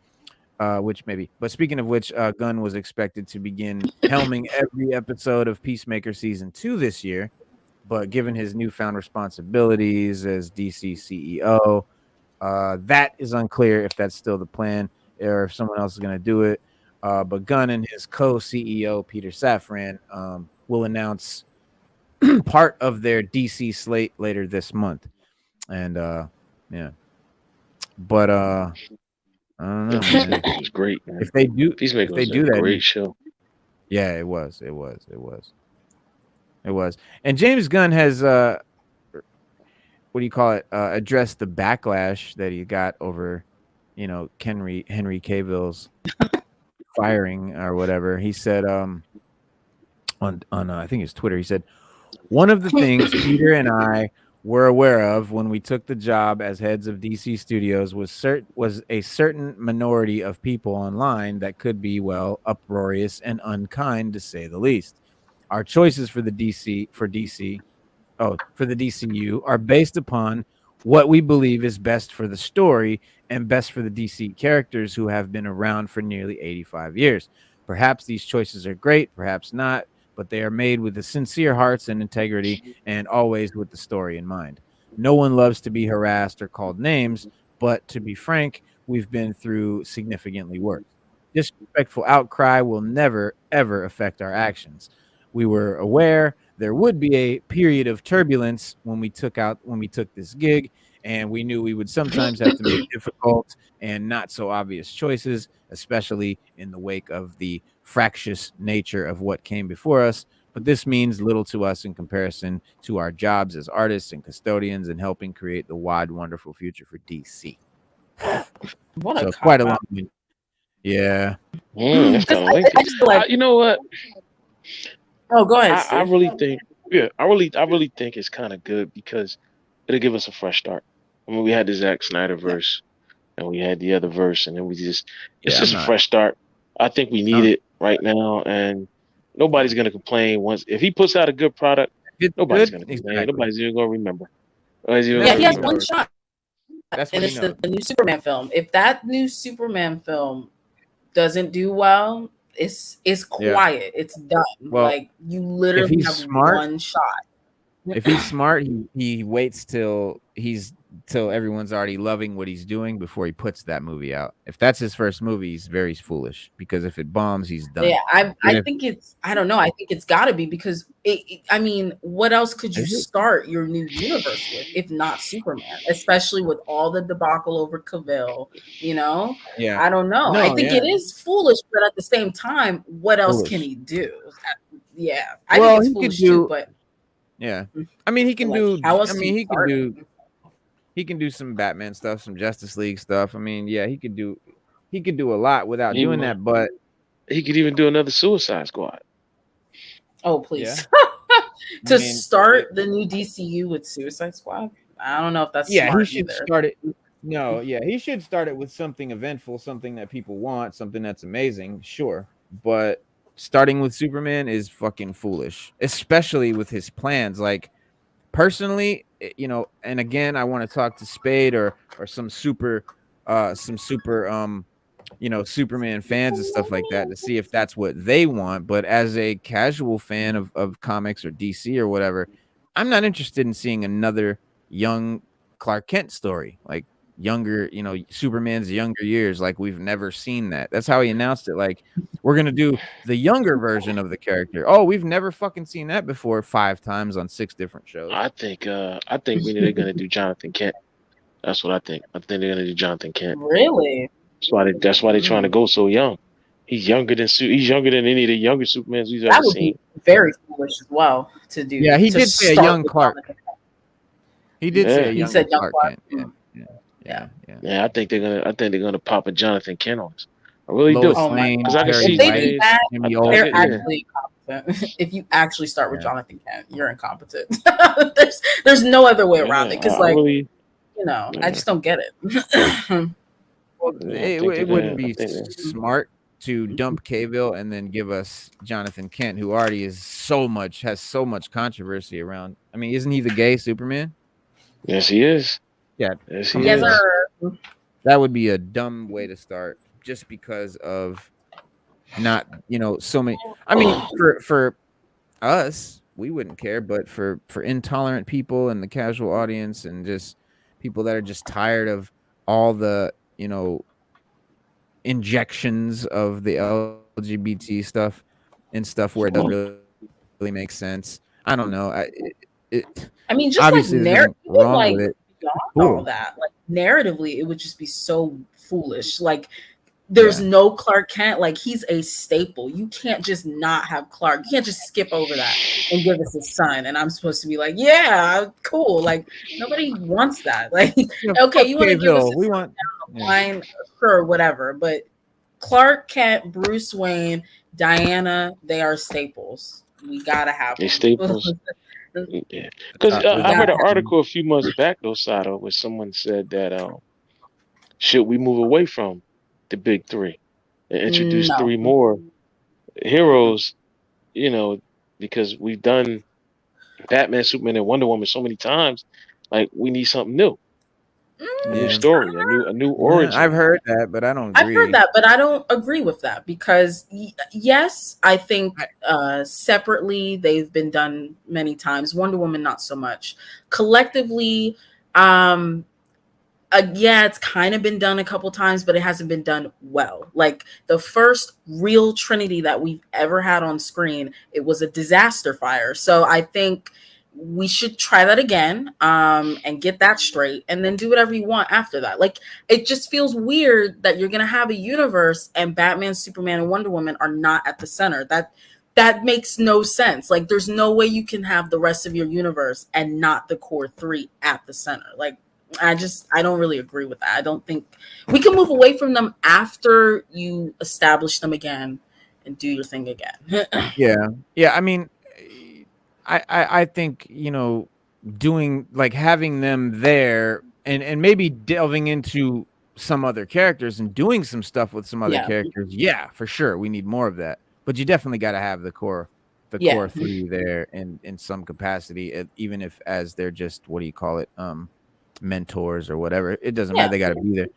Which maybe, but speaking of which, Gunn was expected to begin helming every episode of Peacemaker season 2 this year, but given his newfound responsibilities as DC CEO, that is unclear if that's still the plan or if someone else is going to do it. But Gunn and his co-CEO Peter Safran will announce part of their DC slate later this month, and yeah, but I don't know. Peacemaker was great, man. If they do, Peacemaker if they was do a that, great show. Yeah, it was. And James Gunn has what do you call it? Addressed the backlash that he got over, Henry Cavill's firing or whatever. He said on I think his Twitter, he said, one of the things Peter and I were aware of when we took the job as heads of DC Studios was a certain minority of people online that could be, well, uproarious and unkind, to say the least. Our choices for the DCU are based upon what we believe is best for the story and best for the DC characters who have been around for nearly 85 years. Perhaps these choices are great, perhaps not, but they are made with the sincere hearts and integrity and always with the story in mind. No one loves to be harassed or called names, but to be frank, we've been through significantly worse. Disrespectful outcry will never, ever affect our actions. We were aware there would be a period of turbulence when we took this gig, and we knew we would sometimes have to make difficult and not so obvious choices, especially in the wake of the fractious nature of what came before us. But this means little to us in comparison to our jobs as artists and custodians and helping create the wide, wonderful future for DC. What so quite a long one. Yeah. That's kind of lengthy. You know what? Oh, go ahead. I really think, I really think it's kind of good because it'll give us a fresh start. I mean, we had the Zack Snyder verse, and we had the other verse, and then it's just a fresh start. I think we need it right now, and nobody's gonna complain if he puts out a good product. Nobody's gonna complain. Exactly. Nobody's even gonna remember. He has one shot, and it's the new Superman film. If that new Superman film doesn't do well, it's quiet. It's done. Well, like you literally have one shot. If he's smart, he waits till everyone's already loving what he's doing before he puts that movie out. If that's his first movie, he's very foolish because if it bombs, he's done. Yeah, I think I don't know. I think it's got to be because I mean, what else could you start your new universe with if not Superman? Especially with all the debacle over Cavill, Yeah, I don't know. I think it is foolish, but at the same time, what else can he do? Yeah, I think it's foolish too, but. Yeah, I mean he can do. I mean he can do some Batman stuff, some Justice League stuff. I mean, yeah, he could do a lot without doing that. But he could even do another Suicide Squad. Oh please! Yeah. Start the new DCU with Suicide Squad. I don't know if that's smart he should start it. No, yeah, he should start it with something eventful, something that people want, something that's amazing. Sure, but. Starting with Superman is fucking foolish, especially with his plans. Like, personally, and again, I want to talk to Spade or some super Superman fans and stuff like that to see if that's what they want. But as a casual fan of comics or DC or whatever, I'm not interested in seeing another young Clark Kent story. Like, younger, Superman's younger years. Like, we've never seen that. That's how he announced it. Like, we're going to do the younger version of the character. Oh, we've never fucking seen that before 5 times on 6 different shows. I think they're going to do Jonathan Kent. That's what I think. I think they're going to do Jonathan Kent. Really? That's why they're trying to go so young. He's younger than any of the younger Supermans we've ever seen. Be very foolish as well to do. Yeah, he did say a young Clark. He did say a young Clark Kent. Yeah. I think they're gonna pop a Jonathan Kent on us. I really do. Lois Oh my Lane, Because I can god! Perry If see they do White, things. that, I, Jimmy I they're get, Olsen. yeah. actually incompetent. If you actually start with Yeah. Jonathan Kent, you're incompetent. there's no other way around it Yeah, because I like really, I yeah, just don't get it. Well, yeah, I think it wouldn't that, I be think that, smart to dump Cavill and then give us Jonathan Kent, who already has so much controversy around. I mean, isn't he the gay Superman? yes, he is. Yeah, Yes, he come on Yes, now. is. sir. That would be a dumb way to start, just because of not, so many. I mean, for us, we wouldn't care, but for intolerant people and the casual audience and just people that are just tired of all the, injections of the LGBT stuff and stuff where it doesn't really make sense. I don't know. I mean, just like Obviously there's nothing even wrong with like it. It's beyond all cool. that, like narratively, it would just be so foolish. Like, there's Yeah. no Clark Kent. Like, he's a staple. You can't just not have Clark. You can't just skip over that and give us his son. And I'm supposed to be like, yeah, cool. Like, nobody wants that. Like, Yeah, okay, fuck you want to give us Cavill. his We son want down the yeah. line, sure, whatever. But Clark Kent, Bruce Wayne, Diana, they are staples. We gotta have They them. staples. Yeah. Because The I read Gotta an have article a few months back, though, Sato, where someone said that should we move away from the big three and introduce no. three more heroes? You know, because we've done Batman, Superman, and Wonder Woman so many times. Like we need something new, a new yeah. story, a new Yeah, I've origin. heard that, but I don't I've heard agree. that, but I don't agree with that because yes, I I, think separately they've been done many times. Wonder Woman, not so much. Collectively, um, yeah, it's kind of been done a couple times, but it hasn't been done well. Like the first real Trinity that we've ever had on screen, it was a disaster fire. So I think we should try that again, and get that straight, and then do whatever you want after that. Like it just feels weird that you're gonna have a universe and Batman, Superman, and Wonder Woman are not at the center. That makes no sense. Like there's no way you can have the rest of your universe and not the core three at the center. Like I don't really agree with that. I don't think we can move away from them after you establish them again and do your thing again. yeah. Yeah, I mean, I think, doing like having them there and maybe delving into some other characters and doing some stuff with some other Yeah. characters. Yeah, for sure. We need more of that. But you definitely got to have the Yeah. core three there in some capacity, even if as they're just, what do you call it? Mentors or whatever. It doesn't matter. Yeah. They got to be there.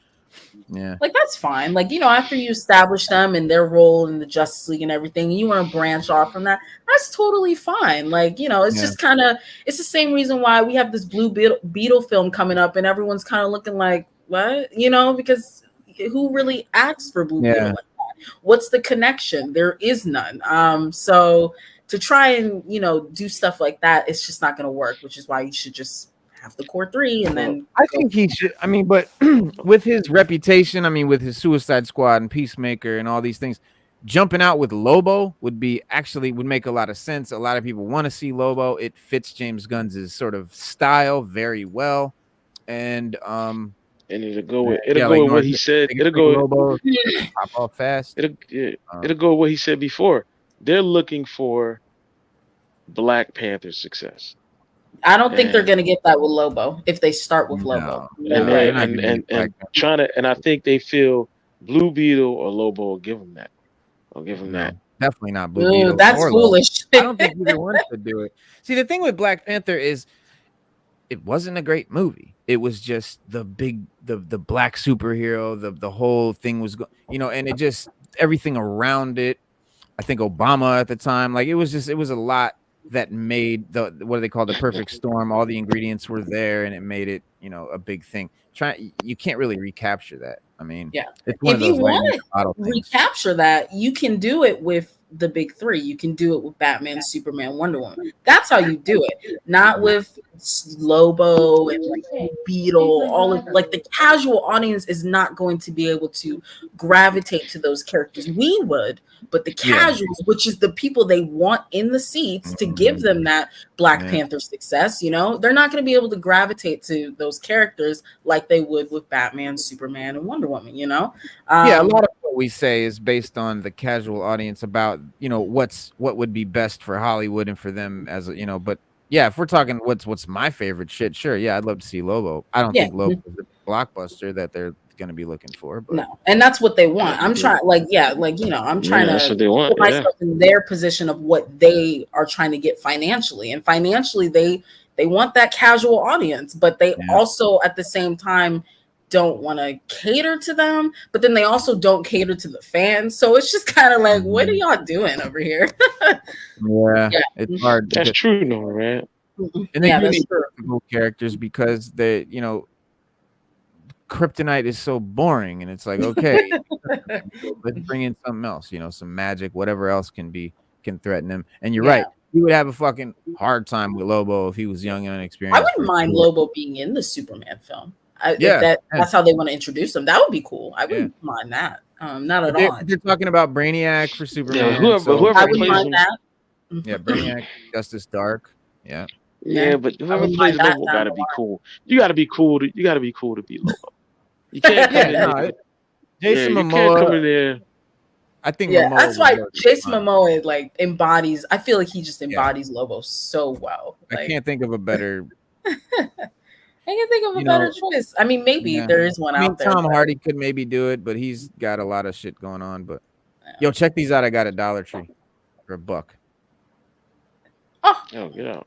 Yeah. Like that's fine. Like, after you establish them and their role in the Justice League and everything, you want to branch off from that. That's totally fine. Like, it's Yeah. just kind of it's the same reason why we have this Blue Beetle film coming up and everyone's kind of looking like, what? Because who really asked for Blue Beetle Yeah. like that? What's the connection? There is none. So to try and, do stuff like that, it's just not going to work, which is why you should just have the core three and Well, then I think he should. I mean, but with his reputation, I mean, with his Suicide Squad and Peacemaker and all these things, jumping out with Lobo would make a lot of sense. A lot of people want to see Lobo. It fits James Gunn's sort of style very well, and and it'll yeah, go like with what North, he said. they can It'll bring go Lobo pop off fast. yeah, Um, it'll go with what he said before. They're looking for Black Panther's success. I don't think they're And gonna get that with Lobo if they start with Lobo. no, You're and no, they're right. not going to get Black Panther. and I think they feel Blue Beetle or Lobo will give them that. I'll give them that. No, definitely not Blue Ooh, Beetle that's or Lobo. foolish. I don't think either one should do it. See, the thing with Black Panther is it wasn't a great movie. It was just the black superhero. The whole thing was, and it just everything around it. I think Obama at the time, like it was a lot that made what do they call the perfect storm. All the ingredients were there, and it made it, a big thing. You can't really recapture that. I mean, Yeah. it's one If of you those lightning in want a bottle to things. recapture that, you can do it with the big three. You can do it with Batman, Superman, Wonder Woman. That's how you do it. Not with Lobo and like Beetle. All of like the casual audience is not going to be able to gravitate to those characters. We would, but the Yeah. casuals, which is the people they want in the seats to give them that Black Yeah. Panther success, they're not going to be able to gravitate to those characters like they would with Batman, Superman, and Wonder Woman. Yeah, a lot of what we say is based on the casual audience about, what would be best for Hollywood and for them as but yeah, if we're talking what's my favorite shit, sure, yeah, I'd love to see Lobo. I don't think Lobo is the blockbuster that they're going to be looking for, but no, and that's what they want. I'm trying, I'm trying that's to what they want. put myself in their position of what they are trying to get financially, and financially they want that casual audience, but they also at the same time don't want to cater to them, but then they also don't cater to the fans. So it's just kind of like, what are y'all doing over here? It's hard. That's true, no, right? And they do need cool characters because they, kryptonite is so boring, and it's like, okay, let's bring in something else, some magic, whatever else can threaten him. And you're right, he would have a fucking hard time with Lobo if he was young and inexperienced. I wouldn't mind Lobo being in the Superman film. If that's how they want to introduce him, that would be cool. I wouldn't mind that. Not at all. They're talking about Brainiac for Superman. Yeah, whoever I wouldn't plays mind him. that. Yeah, Brainiac, Justice Dark. Yeah. Yeah, but whoever plays Lobo gotta be cool. You gotta be cool to be Lobo. You can't come in Jason Momoa. You can't come in there. I think that's why Jason Momoa like embodies. I feel like he just embodies Lobo so well. Like, I can't think of a better. I can think of a better choice. I mean, maybe there is one out there. Tom Hardy could maybe do it, but he's got a lot of shit going on. But yo, check these out. I got a Dollar Tree for $1. Oh, get out.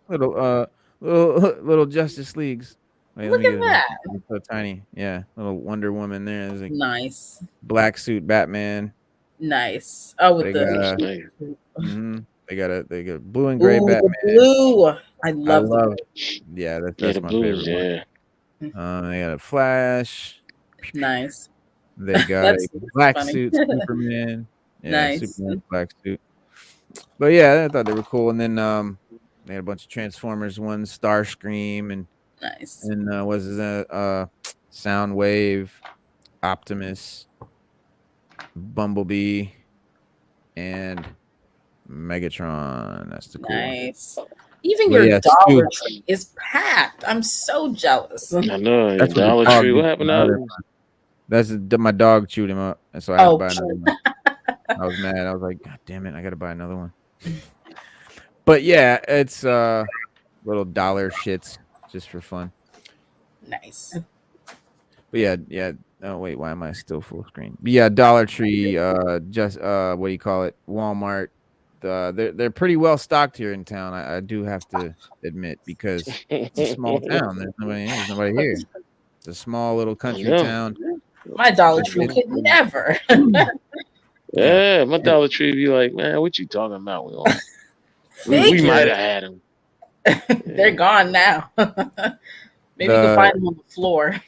Little Justice Leagues. Wait, look at that. It's so tiny. Yeah, little Wonder Woman there. There's like nice black suit Batman. Nice. Oh, with they got blue and gray Batman. Blue. I love it. Yeah, that's my favorite one. They got a Flash. Nice. They got a black suit Superman. Yeah, nice. Superman black suit. But yeah, I thought they were cool. And then they had a bunch of Transformers ones, Starscream and nice. And was Soundwave, Optimus, Bumblebee, and Megatron. That's the cool nice. One. Even your Dollar Tree is packed. I'm so jealous. I know. That's Dollar Tree. What happened to That's my dog chewed him up, and so I had to buy another one. I was mad. I was like, God damn it, I gotta buy another one. But yeah, it's little dollar shits just for fun. Nice. But yeah. Oh wait, why am I still full screen? But yeah, Dollar Tree, just what do you call it? Walmart. They're pretty well stocked here in town. I do have to admit, because it's a small town. There's nobody here. It's a small little country town. My Dollar Tree could never. Yeah, my Dollar Tree be like, man, what you talking about? We might have had them. They're gone now. Maybe you can find them on the floor.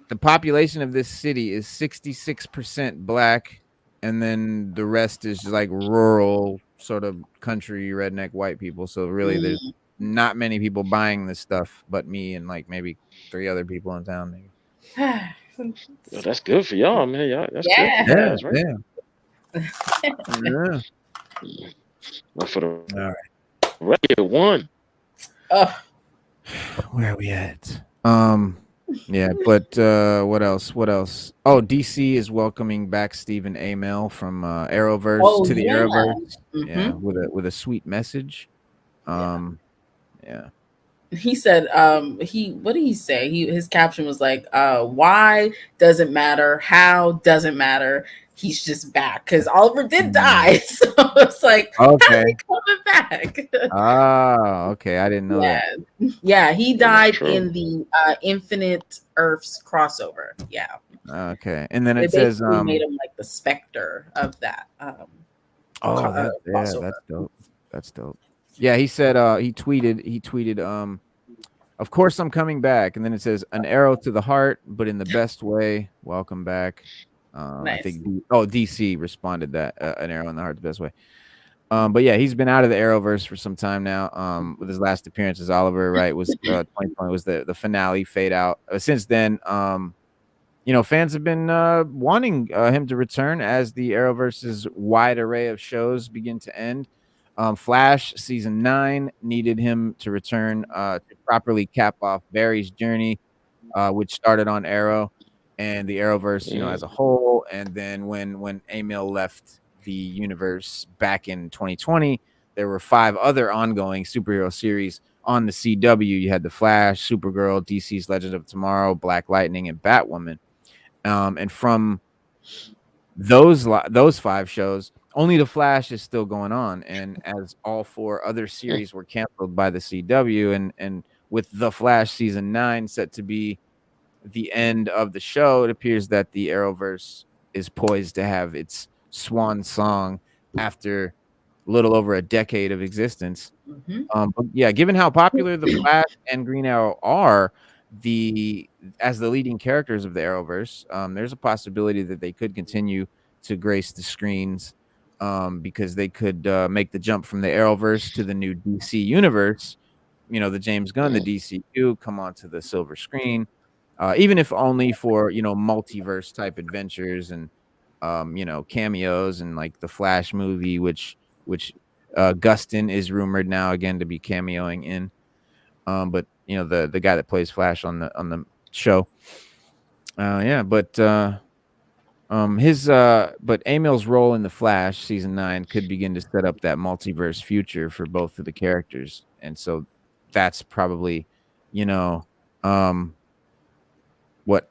The population of this city is 66% black, and then the rest is just like rural, sort of country, redneck white people. So really, there's not many people buying this stuff but me and like maybe 3 other people in town. Maybe. Well, that's good for y'all, man. Y'all, that's good for you guys, right? Yeah. Well, for the all right, regular one. Where are we at? Yeah, but what else? Oh, DC is welcoming back Stephen Amell from Arrowverse to the Arrowverse. Mm-hmm. Yeah, with a sweet message. Yeah. He said, what did he say? His caption was like, why doesn't matter, how doesn't matter. He's just back because Oliver did die. So it's like, okay, how's he coming back? Oh, okay. I didn't know that. Yeah, he died in the Infinite Earths crossover. Yeah. Okay. And then it says made him like the Spectre of that. That's dope. That's dope. Yeah, he said he tweeted of course I'm coming back, and then it says an arrow to the heart, but in the best way. Welcome back. Nice. I think DC responded that an arrow in the heart the best way. But yeah, he's been out of the Arrowverse for some time now. With his last appearance as Oliver, right, was 2020 was the finale fade out. Since then, fans have been wanting him to return as the Arrowverse's wide array of shows begin to end. Flash season 9 needed him to return to properly cap off Barry's journey, which started on Arrow. and the Arrowverse, as a whole. And then when Amell left the universe back in 2020, there were 5 other ongoing superhero series on the CW. You had The Flash, Supergirl, DC's Legend of Tomorrow, Black Lightning, and Batwoman. And from those 5 shows, only The Flash is still going on. And as all 4 other series were canceled by the CW, and with The Flash season 9 set to be the end of the show, it appears that the Arrowverse is poised to have its swan song after a little over a decade of existence. But yeah, given how popular the Flash and Green Arrow are, as the leading characters of the Arrowverse, there's a possibility that they could continue to grace the screens, because they could make the jump from the Arrowverse to the new DC universe. The James Gunn, the DCU, come onto the silver screen. Even if only for multiverse type adventures and cameos, and like the Flash movie, which Gustin is rumored now again to be cameoing in. But the guy that plays Flash on the show, but Amell's role in the Flash season 9 could begin to set up that multiverse future for both of the characters, and so that's probably what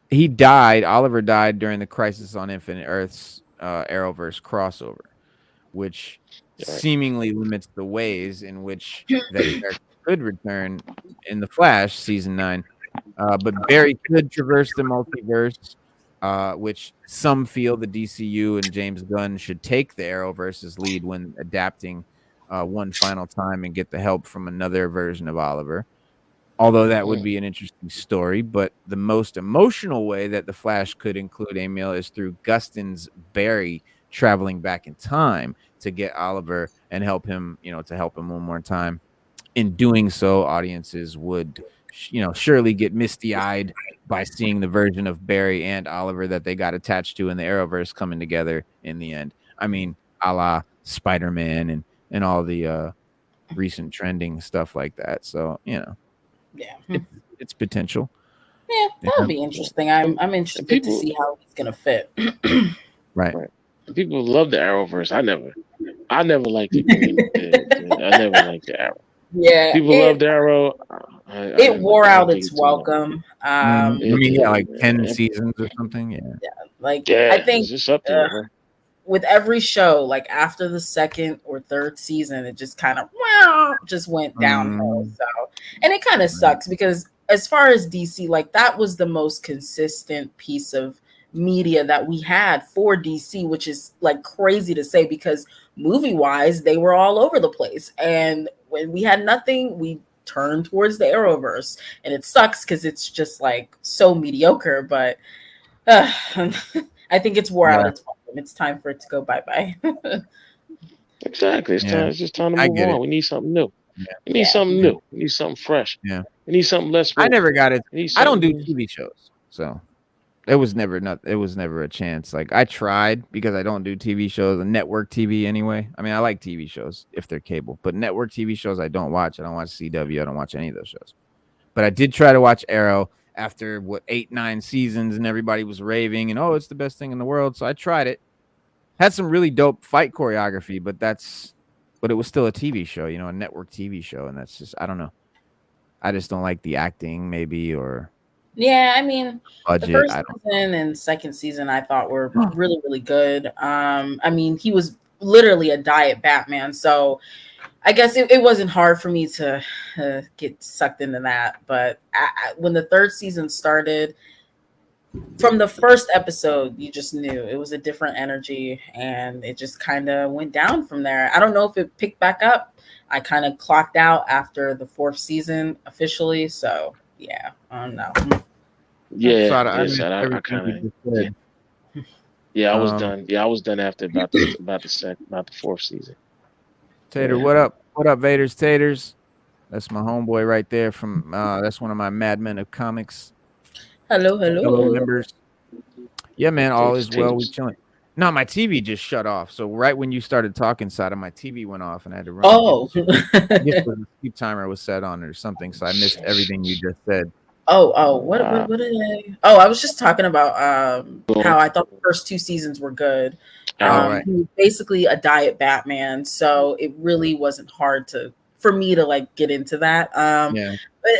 he died. Oliver died during the Crisis on Infinite Earths Arrowverse crossover, which seemingly limits the ways in which that character could return in the Flash season 9. But Barry could traverse the multiverse, which some feel the DCU and James Gunn should take the Arrowverse's lead when adapting one final time and get the help from another version of Oliver. Although that would be an interesting story, but the most emotional way that the Flash could include Amell is through Gustin's Barry traveling back in time to get Oliver and help him one more time. In doing so, audiences would, surely get misty-eyed by seeing the version of Barry and Oliver that they got attached to in the Arrowverse coming together in the end. I mean, a la Spider-Man and all the recent trending stuff like that. So, it's potential. Yeah, that'll be interesting. I'm interested to see how he's gonna fit. Right. People love the Arrowverse. I never liked it. I never liked the Arrow. Yeah, people love the Arrow. It wore out its welcome. I mean, like 10 seasons or something. Yeah. I think it's up there. With every show, like after the 2nd or 3rd season, it just kind of just went downhill. So, and it kind of sucks because as far as DC, like that was the most consistent piece of media that we had for DC, which is like crazy to say because movie wise, they were all over the place. And when we had nothing, we turned towards the Arrowverse, and it sucks because it's just like so mediocre. But I think it's wore out its welcome. It's time for it to go bye-bye. Exactly. It's just time to move on. We need something new. We need something new. We need something fresh. Yeah. We need something less. I never got it. I don't do TV shows, so it was never a chance. Like I tried because I don't do TV shows and network TV anyway. I mean, I like TV shows if they're cable, but network TV shows I don't watch. I don't watch CW. I don't watch any of those shows. But I did try to watch Arrow after 8-9 seasons, and everybody was raving and it's the best thing in the world. So I tried it. Had some really dope fight choreography, but it was still a TV show, a network TV show, and that's just I don't know. I just don't like the acting, maybe, or I mean, budget. The first season and 2nd season I thought were really, really good. I mean, he was literally a diet Batman, so I guess it wasn't hard for me to get sucked into that. But when the 3rd season started, from the first episode, you just knew it was a different energy, and it just kind of went down from there. I don't know if it picked back up. I kind of clocked out after the 4th season officially, so yeah, I don't know. Yeah, I kind of. Yeah, I was done. Yeah, I was done after about the 4th season. Tater, what up? What up, Vaders Taters? That's my homeboy right there from. That's one of my madmen of comics. Hello members. Yeah, man, all is well. We chilling. No, my TV just shut off. So right when you started talking, Sada, my TV went off and I had to run. I guess the sleep timer was set on or something, so I missed everything you just said. What did I? Oh, I was just talking about how I thought the first two seasons were good. Right. He was basically a diet Batman, so it really wasn't hard for me to like get into that. Yeah.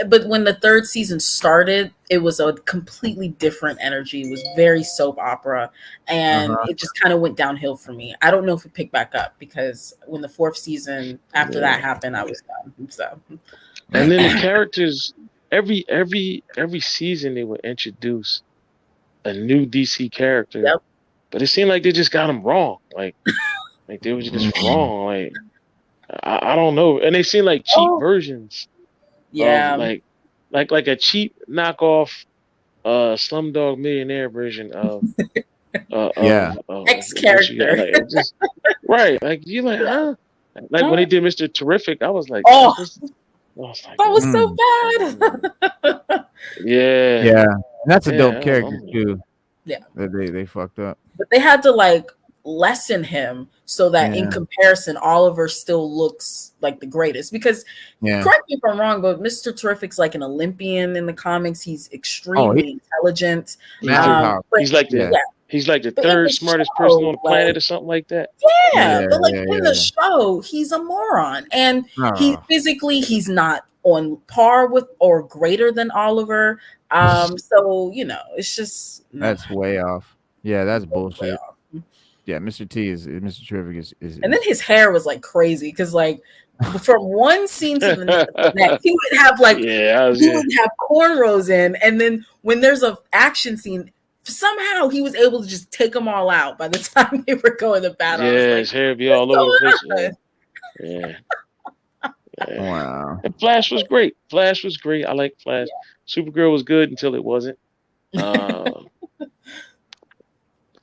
But when the third season started, it was a completely different energy. It was very soap opera, and it just kind of went downhill for me. I don't know if it picked back up because when the fourth season after that happened, I was done. So, and then the characters, every season they would introduce a new DC character, yep. but it seemed like they just got them wrong. Like they were just wrong. Like I don't know, and they seem like cheap versions of Yeah. like a cheap knockoff Slumdog Millionaire version of X what you got. character. Like it just right. Like you like, huh? Like when they did Mr. Terrific, I was like, Oh, I was like, that was so bad. yeah. And that's a dope Yeah, character too. Yeah. That they fucked up. But they had to like lessen him so that in comparison, Oliver still looks like the greatest. Because correct me if I'm wrong, but Mr. Terrific's like an Olympian in the comics. He's extremely intelligent. He's like the third smartest person on the planet or something like that. Yeah, but like in the show, he's a moron, and he's not on par with or greater than Oliver. So it's just that's way off. Yeah, that's bullshit. Yeah, Mr. Terrific is and then his hair was like crazy because like from one scene to the next, he would have like he would have cornrows in, and then when there's a action scene, somehow he was able to just take them all out by the time they were going to battle. Yeah, his hair be all over the place. Yeah. Wow. And Flash was great. I like Flash. Supergirl was good until it wasn't.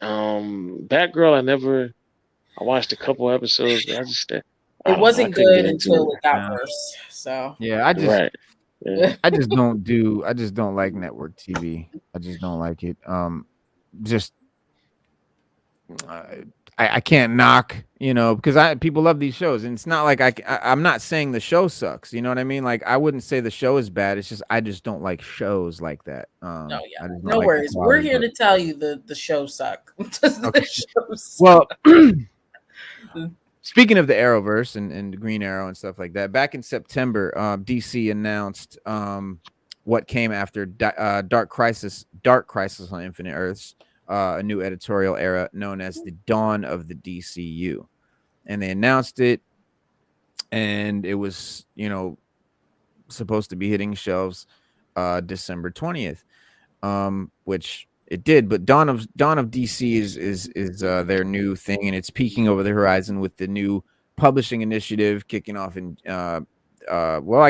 Batgirl, I watched a couple episodes, but it wasn't good until it got worse. So I just don't like network TV. I just don't like it. I can't knock, because people love these shows, and it's not like I'm not saying the show sucks. You know what I mean? Like I wouldn't say the show is bad. It's just I just don't like shows like that. No worries. We're here to tell you the show suck. Okay. Well, speaking of the Arrowverse and Green Arrow and stuff like that, back in September, DC announced what came after Dark Crisis on Infinite Earths. A new editorial era known as the dawn of the DCU, and they announced it, and it was supposed to be hitting shelves December 20th, which it did. But dawn of DC is their new thing, and it's peeking over the horizon with the new publishing initiative kicking off in I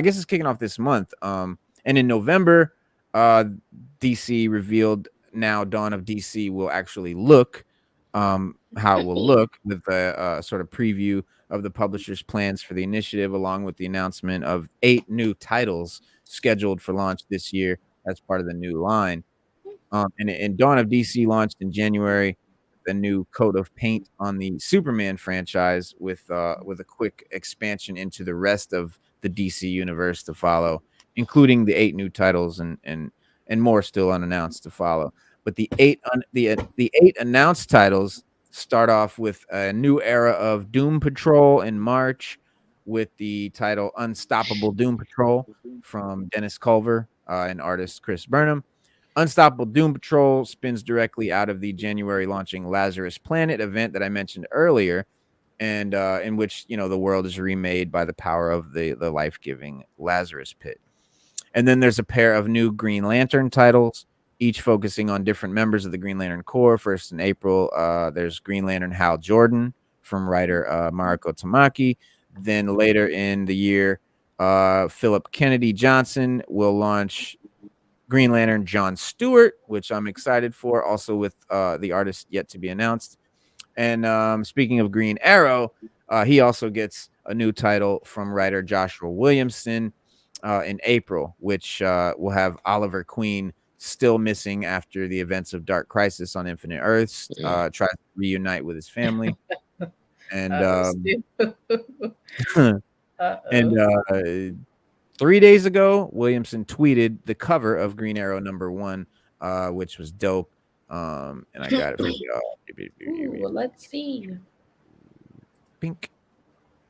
guess it's kicking off this month, and in November DC revealed now Dawn of DC will actually look how it will look, with a sort of preview of the publisher's plans for the initiative, along with the announcement of 8 new titles scheduled for launch this year as part of the new line. And Dawn of DC launched in January with a new coat of paint on the Superman franchise, with a quick expansion into the rest of the DC universe to follow, including the 8 new titles and more still unannounced to follow. But the 8 announced titles start off with a new era of Doom Patrol in March, with the title Unstoppable Doom Patrol from Dennis Culver and artist Chris Burnham. Unstoppable Doom Patrol spins directly out of the January launching Lazarus Planet event that I mentioned earlier, and in which the world is remade by the power of the life-giving Lazarus Pit. And then there's a pair of new Green Lantern titles, each focusing on different members of the Green Lantern Corps. First in April, there's Green Lantern Hal Jordan from writer Mariko Tamaki. Then later in the year, Philip Kennedy Johnson will launch Green Lantern John Stewart, which I'm excited for, also with the artist yet to be announced. And speaking of Green Arrow, he also gets a new title from writer Joshua Williamson in April, which will have Oliver Queen still missing after the events of Dark Crisis on Infinite Earths, tries to reunite with his family. And 3 days ago, Williamson tweeted the cover of Green Arrow #1, which was dope. And I got it for y'all. Ooh, let's see. Pink.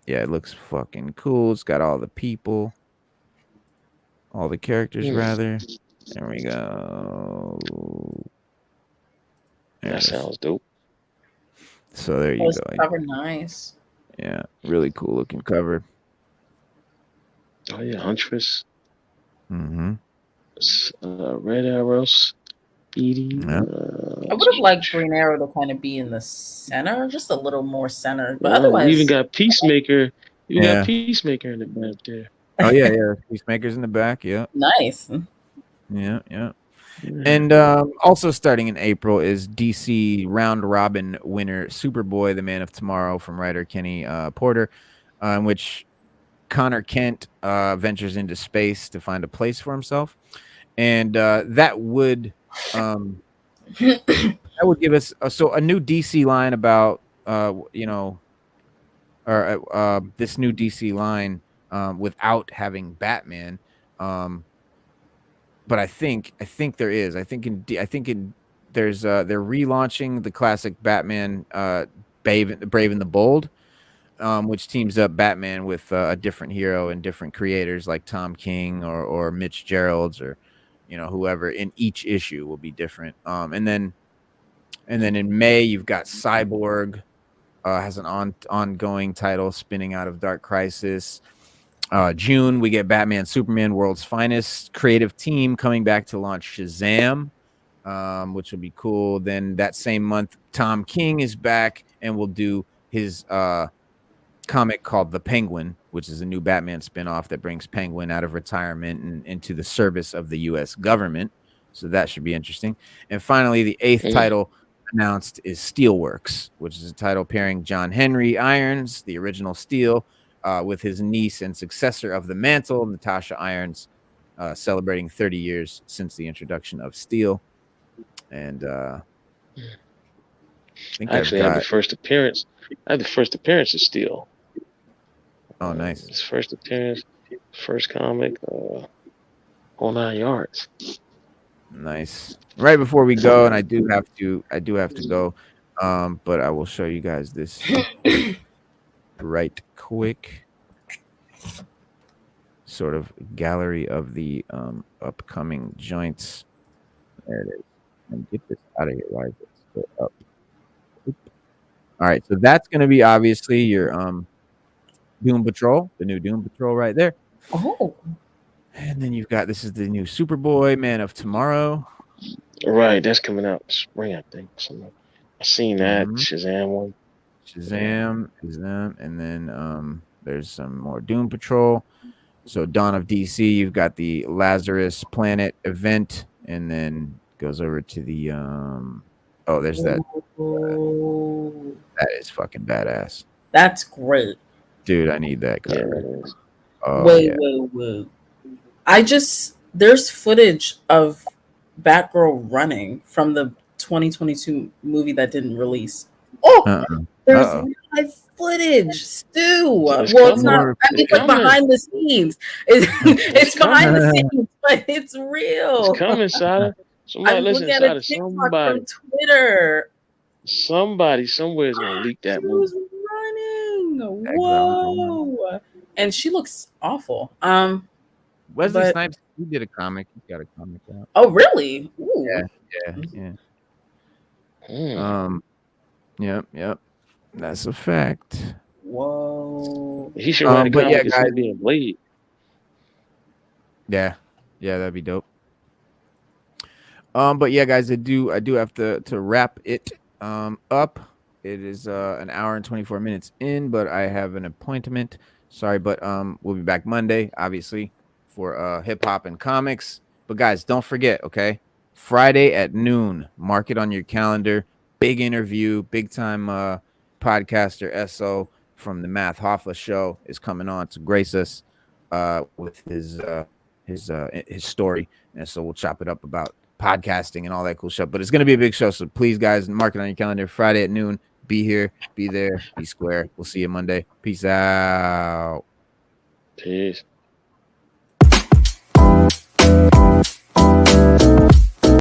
Yeah, it looks fucking cool. It's got all the people, all the characters, rather. There we go. That sounds dope. So there you go. Cover nice. Yeah, really cool looking cover. Oh yeah, Huntress. Mm-hmm. Red Arrows. Speedy. Yeah. I would have liked Green Arrow to kind of be in the center, just a little more center. But Well, otherwise, we even got Peacemaker. You got Peacemaker in the back there. Oh yeah. Peacemaker's in the back. Yeah. Nice. Yeah. And also starting in April is DC round robin winner Superboy, the Man of Tomorrow, from writer Kenny Porter, in which Connor Kent ventures into space to find a place for himself, and that would give us a new DC line about this new DC line without having Batman. But I think there is. They're relaunching the classic Batman, Brave and the Bold, which teams up Batman with a different hero and different creators like Tom King or Mitch Geralds or whoever in each issue will be different. And then in May you've got Cyborg, has an ongoing title spinning out of Dark Crisis. June, we get Batman Superman World's Finest creative team coming back to launch Shazam, which will be cool. Then that same month, Tom King is back and will do his comic called The Penguin, which is a new Batman spinoff that brings Penguin out of retirement and into the service of the U.S. government. So that should be interesting. And finally, the 8th title announced is Steelworks, which is a title pairing John Henry Irons, the original Steel, with his niece and successor of the mantle, Natasha Irons, celebrating 30 years since the introduction of Steel. And I think I actually had the first appearance. I had the first appearance of Steel. Oh, nice! His first appearance, first comic, whole 9 yards. Nice. Right before we go, and I do have to go, but I will show you guys this right quick. Sort of gallery of the upcoming joints. There it is. And get this out of here. Why is it still up? Oop. All right, so that's going to be obviously your Doom Patrol, the new Doom Patrol right there. Oh. And then you've got, this is the new Superboy, Man of Tomorrow. Right, that's coming out spring, I think. I've seen that Shazam one. Shazam, and then there's some more Doom Patrol. So Dawn of DC, you've got the Lazarus Planet event, and then goes over to the there's that. That is fucking badass. That's great, dude. I need that cover. Yeah. Wait. There's footage of Batgirl running from the 2022 movie that didn't release. There's live footage, Stu. It's not. I think like behind the scenes. It's behind the scenes, but it's real. It's coming, Sada. Somebody listen, Sada. Somebody from Twitter. Somebody somewhere is gonna leak that movie. She was running. Whoa! And she looks awful. Wesley Snipes, he did a comic. He's got a comic out. Oh, really? Ooh. Yeah. Yep. That's a fact. Whoa. He should write a comic guys, being Blade. Yeah, that'd be dope. But yeah, guys, I do have to wrap it up. It is an hour and 24 minutes in, but I have an appointment. Sorry, but we'll be back Monday, obviously, for hip hop and comics. But guys, don't forget, okay? Friday at noon. Mark it on your calendar. Big interview, big time podcaster SO from the Math Hoffa show is coming on to grace us with his story, and so we'll chop it up about podcasting and all that cool stuff. But it's going to be a big show, so please, guys, mark it on your calendar. Friday at noon. Be here, be there, be square. We'll see you Monday. Peace out. Peace.